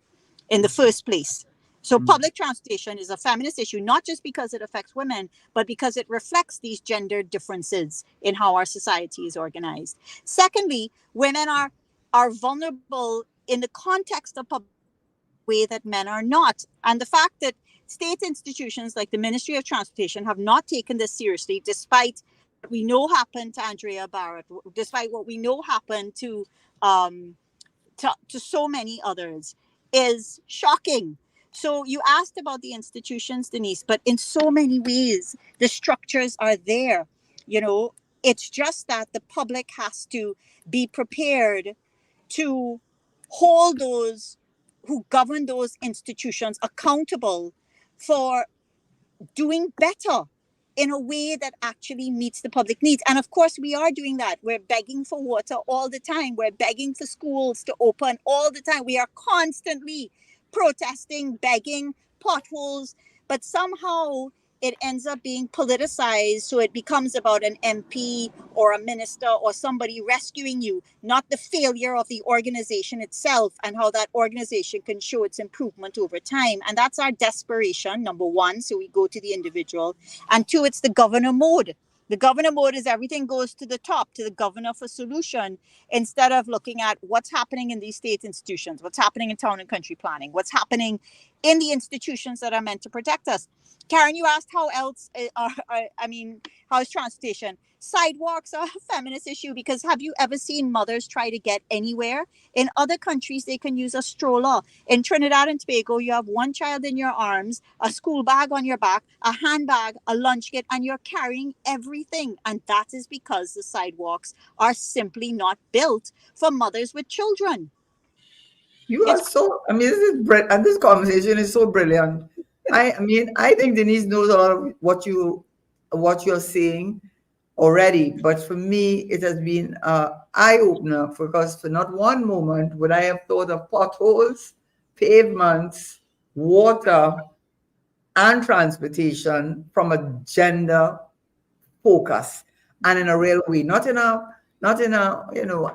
in the first place. So Mm. public transportation is a feminist issue, not just because it affects women, but because it reflects these gender differences in how our society is organized. Secondly, women are vulnerable in the context of public way that men are not. And the fact that state institutions like the Ministry of Transportation have not taken this seriously, despite what we know happened to Andrea Barrett, despite what we know happened um, to so many others, is shocking. So you asked about the institutions, Denise, but in so many ways, the structures are there. You know, it's just that the public has to be prepared to hold those who govern those institutions accountable for doing better in a way that actually meets the public needs. And of course, we are doing that. We're begging for water all the time. We're begging for schools to open all the time. We are constantly protesting, begging, potholes, but somehow it ends up being politicized. So it becomes about an MP or a minister or somebody rescuing you, not the failure of the organization itself and how that organization can show its improvement over time. And that's our desperation, number one. So we go to the individual. And two, it's the governor mode. The governor mode is everything goes to the top, to the governor for solution, instead of looking at what's happening in these state institutions, what's happening in town and country planning, what's happening in the institutions that are meant to protect us. Karen, you asked how else, how is transportation? Sidewalks are a feminist issue because have you ever seen mothers try to get anywhere? In other countries, they can use a stroller. In Trinidad and Tobago, you have one child in your arms, a school bag on your back, a handbag, a lunch kit, and you're carrying everything. And that is because the sidewalks are simply not built for mothers with children. You are It's so, I mean, and this conversation is so brilliant. I mean, I think Denise knows a lot of what you're saying already, but for me, it has been eye opener because for not one moment would I have thought of potholes, pavements, water, and transportation from a gender focus and in a real way, not in a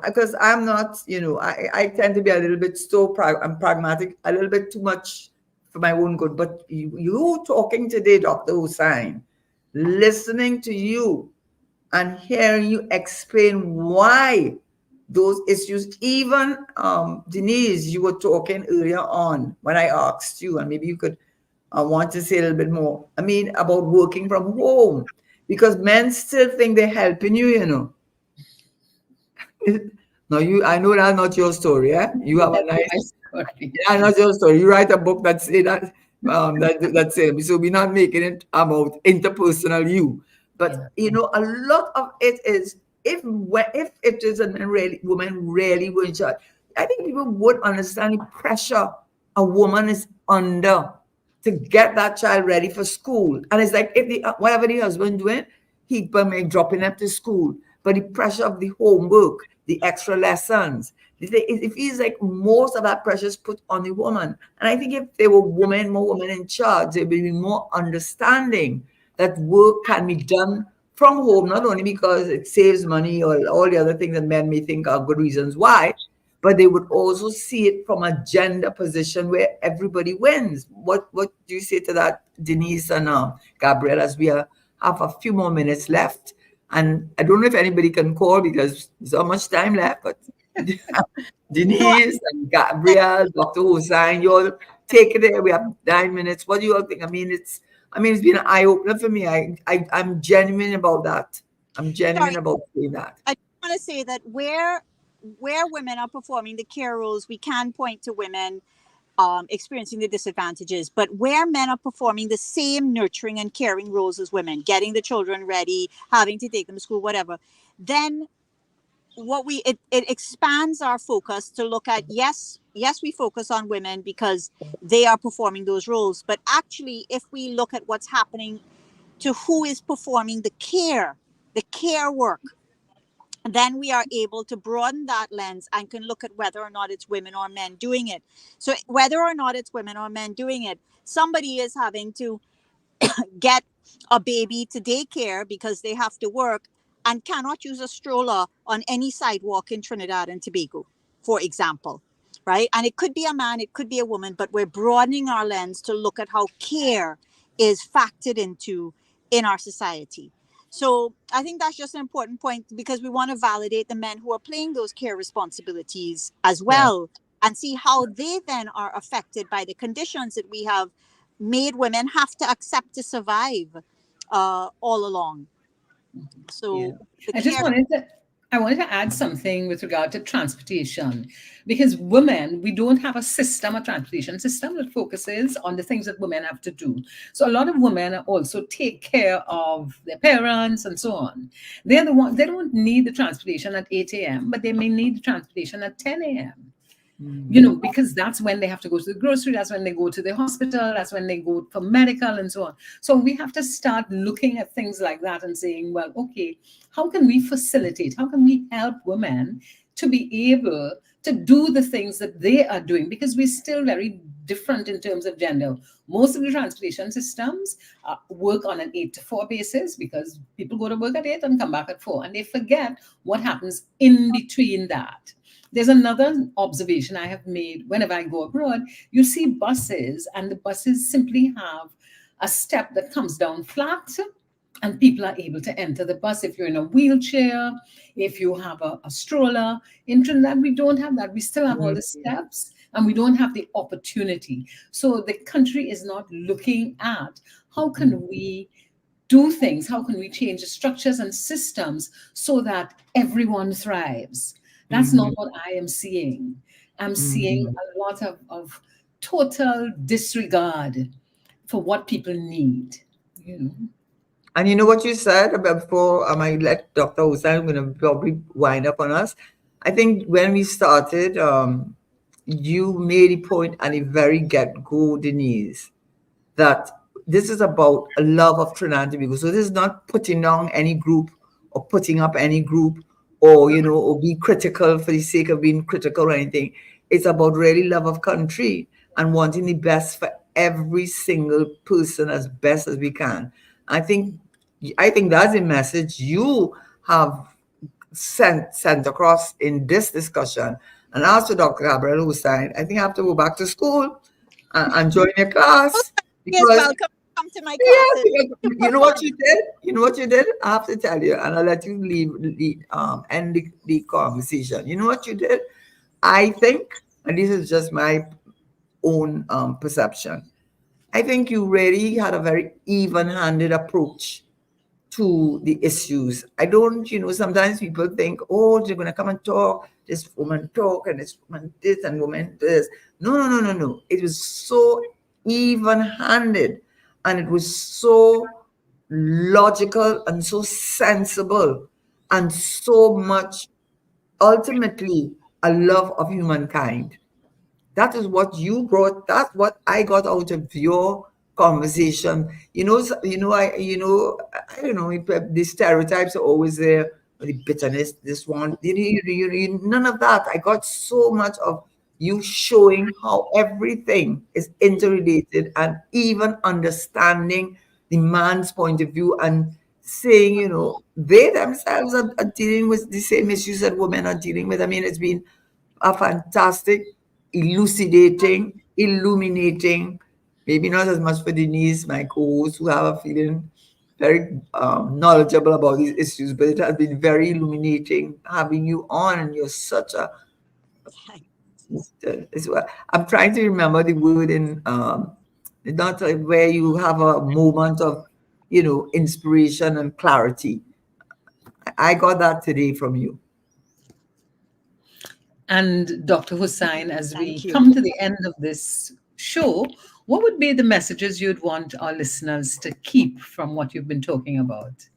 because I'm not, I tend to be a little bit I'm pragmatic, a little bit too much for my own good. But you talking today, Dr. Hussein, listening to you and hearing you explain why those issues, even Denise, you were talking earlier on when I asked you, and maybe you could want to say a little bit more. I mean, about working from home, because men still think they're helping you, No, I know that's not your story, eh? You have a That's nice, my story. yeah, not your story. You write a book that say that, that say, so we're not making it about interpersonal you, but Yeah. a lot of it is if it is a really woman really were in charge, I think people would understand the pressure a woman is under to get that child ready for school. And it's like if the whatever the husband doing, he may dropping them to school, but the pressure of the homework, the extra lessons, it feels like most of that pressure is put on the woman. And I think if there were more women in charge, there would be more understanding that work can be done from home, not only because it saves money or all the other things that men may think are good reasons why, but they would also see it from a gender position where everybody wins. What do you say to that, Denise and Gabriel, as we have a few more minutes left? And I don't know if anybody can call because there's not much time left, but no, Denise and Gabriel, Dr. Hosein, you all take it there. We have 9 minutes. What do you all think? I mean, it's been an eye opener for me. I'm genuine about that. I'm genuine sorry. about saying that. I want to say that where women are performing the care roles, we can point to women experiencing the disadvantages. But where men are performing the same nurturing and caring roles as women, getting the children ready, having to take them to school, whatever, then it expands our focus to look at, yes, we focus on women because they are performing those roles, but actually if we look at what's happening to who is performing the care work, then we are able to broaden that lens and can look at whether or not it's women or men doing it. So whether or not it's women or men doing it, somebody is having to get a baby to daycare because they have to work and cannot use a stroller on any sidewalk in Trinidad and Tobago, for example, right? And it could be a man, it could be a woman, but we're broadening our lens to look at how care is factored into in our society. So I think that's just an important point because we want to validate the men who are playing those care responsibilities as Yeah. well and see how they then are affected by the conditions that we have made women have to accept to survive all along. Yeah. So the I just care, wanted to I wanted to add something with regard to transportation because women, we don't have a system, a transportation system that focuses on the things that women have to do. So a lot of women also take care of their parents and so on. They're the one, they don't need the transportation at 8 a.m., but they may need the transportation at 10 a.m. Because that's when they have to go to the grocery, that's when they go to the hospital, that's when they go for medical and so on. So we have to start looking at things like that and saying, well, okay, how can we facilitate? How can we help women to be able to do the things that they are doing? Because we're still very different in terms of gender. Most of the transportation systems work on an 8 to 4 basis because people go to work at 8 and come back at 4, and they forget what happens in between that. There's another observation I have made whenever I go abroad. You see buses, and the buses simply have a step that comes down flat, and people are able to enter the bus. If you're in a wheelchair, if you have a stroller, in Trinidad, we don't have that. We still have all the steps, and we don't have the opportunity. So the country is not looking at how can we do things, how can we change the structures and systems so that everyone thrives. That's not Mhm. what I am seeing. I'm seeing Mhm. a lot of total disregard for what people need. You know? And you know what you said about before I let Dr. Hussein, I'm going to probably wind up on us. I think when we started you made a point at the very get-go, Denise, that this is about a love of Trinidad and Tobago. So this is not putting down any group or putting up any group, or or be critical for the sake of being critical or anything. It's about really love of country and wanting the best for every single person as best as we can. I think I think that's a message you have sent across in this discussion. And as for Dr. Gabriel Hosein, I think I have to go back to school and join your class He is because welcome to come to my yeah, classes. you Super know what fun. you did? You know what you did? I have to tell you, and I'll let you end the conversation. You know what you did? I think, and this is just my own perception, I think you really had a very even-handed approach to the issues. I don't, sometimes people think, oh, they're going to come and talk, this woman talk, and this woman this, and woman this. No, no, no, no, no. It was so even handed, and it was so logical and so sensible, and so much ultimately a love of humankind. That is what you brought. That's what I got out of your conversation. I don't know. The stereotypes are always there. The bitterness, this one. None of that. I got so much of you showing how everything is interrelated, and even understanding the man's point of view, and saying, they themselves are dealing with the same issues that women are dealing with. I mean, it's been a fantastic, elucidating, illuminating, maybe not as much for Denise, my co-host, who have a feeling very knowledgeable about these issues, but it has been very illuminating having you on, and you're such a I'm trying to remember the word in not where you have a moment of inspiration and clarity. I got that today from you. And Dr. Hussain, as we Thank you. come to the end of this show, what would be the messages you'd want our listeners to keep from what you've been talking about?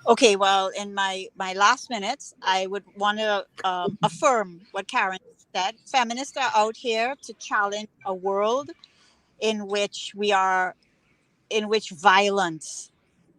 Okay, well, in my last minutes, I would want to affirm what Karen said. Feminists are out here to challenge a world in which in which violence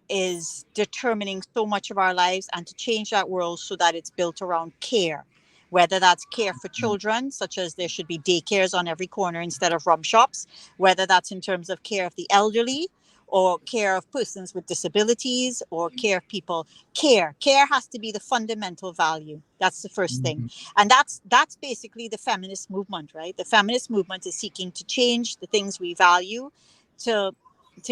is determining so much of our lives, and to change that world so that it's built around care, whether that's care for children, such as there should be daycares on every corner instead of rum shops, whether that's in terms of care of the elderly, or care of persons with disabilities, or care of people. Care has to be the fundamental value. That's the first thing. And that's basically the feminist movement, right? The feminist movement is seeking to change the things we value, to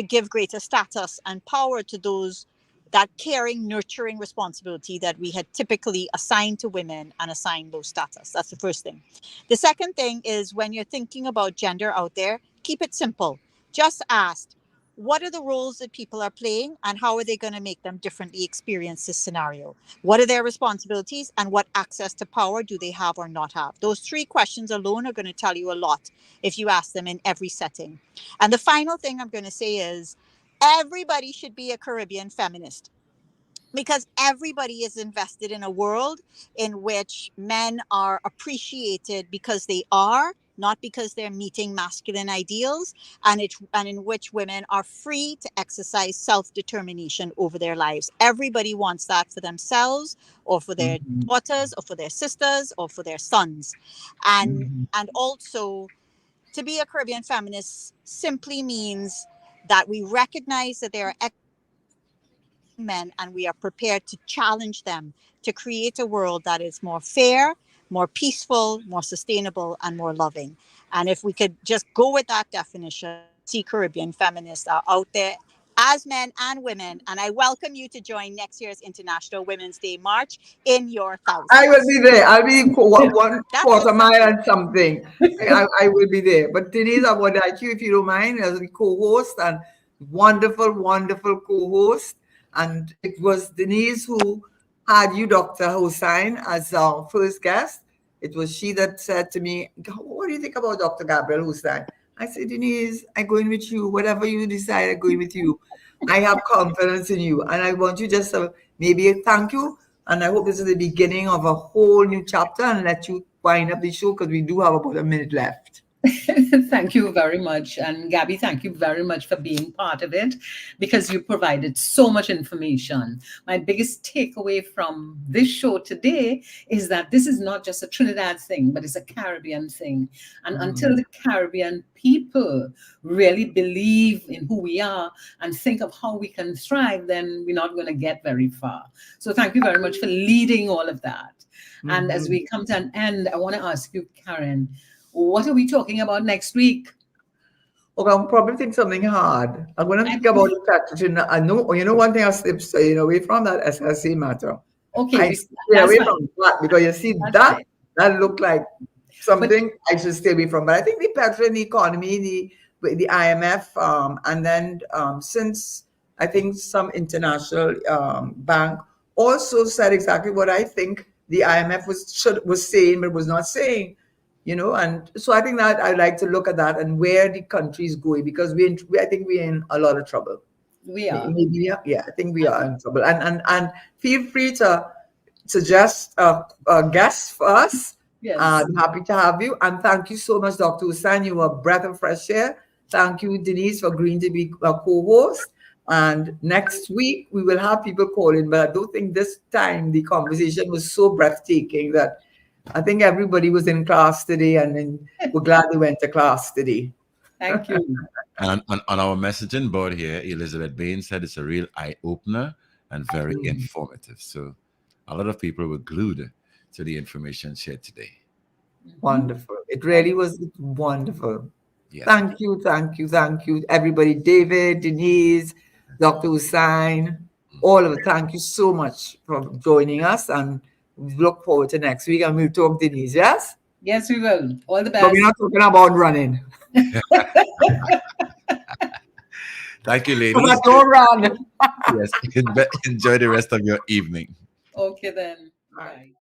give greater status and power to those, that caring, nurturing responsibility that we had typically assigned to women and assigned low status. That's the first thing. The second thing is, when you're thinking about gender out there, keep it simple. Just ask, what are the roles that people are playing, and how are they going to make them differently experience this scenario? What are their responsibilities, and what access to power do they have or not have? Those three questions alone are going to tell you a lot if you ask them in every setting. And the final thing I'm going to say is, everybody should be a Caribbean feminist, because everybody is invested in a world in which men are appreciated because they are, not because they're meeting masculine ideals, and in which women are free to exercise self-determination over their lives. Everybody wants that for themselves, or for their Mhm. daughters, or for their sisters, or for their sons. and Mhm. and also, to be a Caribbean feminist simply means that we recognize that there are men, and we are prepared to challenge them to create a world that is more fair, more peaceful, more sustainable, and more loving. And if we could just go with that definition, see Caribbean feminists are out there as men and women. And I welcome you to join next year's International Women's Day March in your I will be thousands. there. I'll be one That's it quarter from mile me. and something. I will be there. But Denise, I would like you, if you don't mind, as the co-host, and wonderful, wonderful co-host. And it was Denise who had you, Dr. Hosein, as our first guest. It was she that said to me, what do you think about Dr. Gabriel Hosein? I said, Denise, I'm going with you. Whatever you decide, I'm going with you. I have confidence in you. And I want you just maybe a thank you And I hope this is the beginning of a whole new chapter, and let you wind up the show because we do have about a minute left. Thank you very much. And Gabby, thank you very much for being part of it because you provided so much information. My biggest takeaway from this show today is that this is not just a Trinidad thing, but it's a Caribbean thing. And until the Caribbean people really believe in who we are and think of how we can thrive, then we're not going to get very far. So thank you very much for leading all of that. And as we come to an end, I want to ask you, Karen, what are we talking about next week? Okay, I'll probably think something hard. I'm going to think about the packaging. I know, you know, one thing I slipped staying away from that SSC matter. Okay, I stay away from that because you see that looked like something I should stay away from. But I think the petrol and the economy, the IMF, and then since I think some international bank also said exactly what I think the IMF was saying but was not saying. You know, and so I think that I'd like to look at that and where the country is going, because I think we're in a lot of trouble. We are. Maybe, yeah, I think we are in trouble. And feel free to suggest a guest for us. Yes. I'm happy to have you. And thank you so much, Dr. Hosein. You were a breath of fresh air. Thank you, Denise, for agreeing to be a co-host. And next week, we will have people calling, but I don't think this time the conversation was so breathtaking that I think everybody was in class today, and then we're glad they went to class today. Thank you. And on our messaging board here, Elizabeth Bain said it's a real eye-opener and very informative. So a lot of people were glued to the information shared today. Wonderful. It really was wonderful. Yes. Thank you, everybody. David, Denise, Dr. Hosein, all of it. Thank you so much for joining us, and we look forward to next week, and we'll talk Denise, yes? Yes, we will. All the best. But we're not talking about running. Thank you, ladies. But don't run. Yes. Enjoy the rest of your evening. Okay, then. Bye.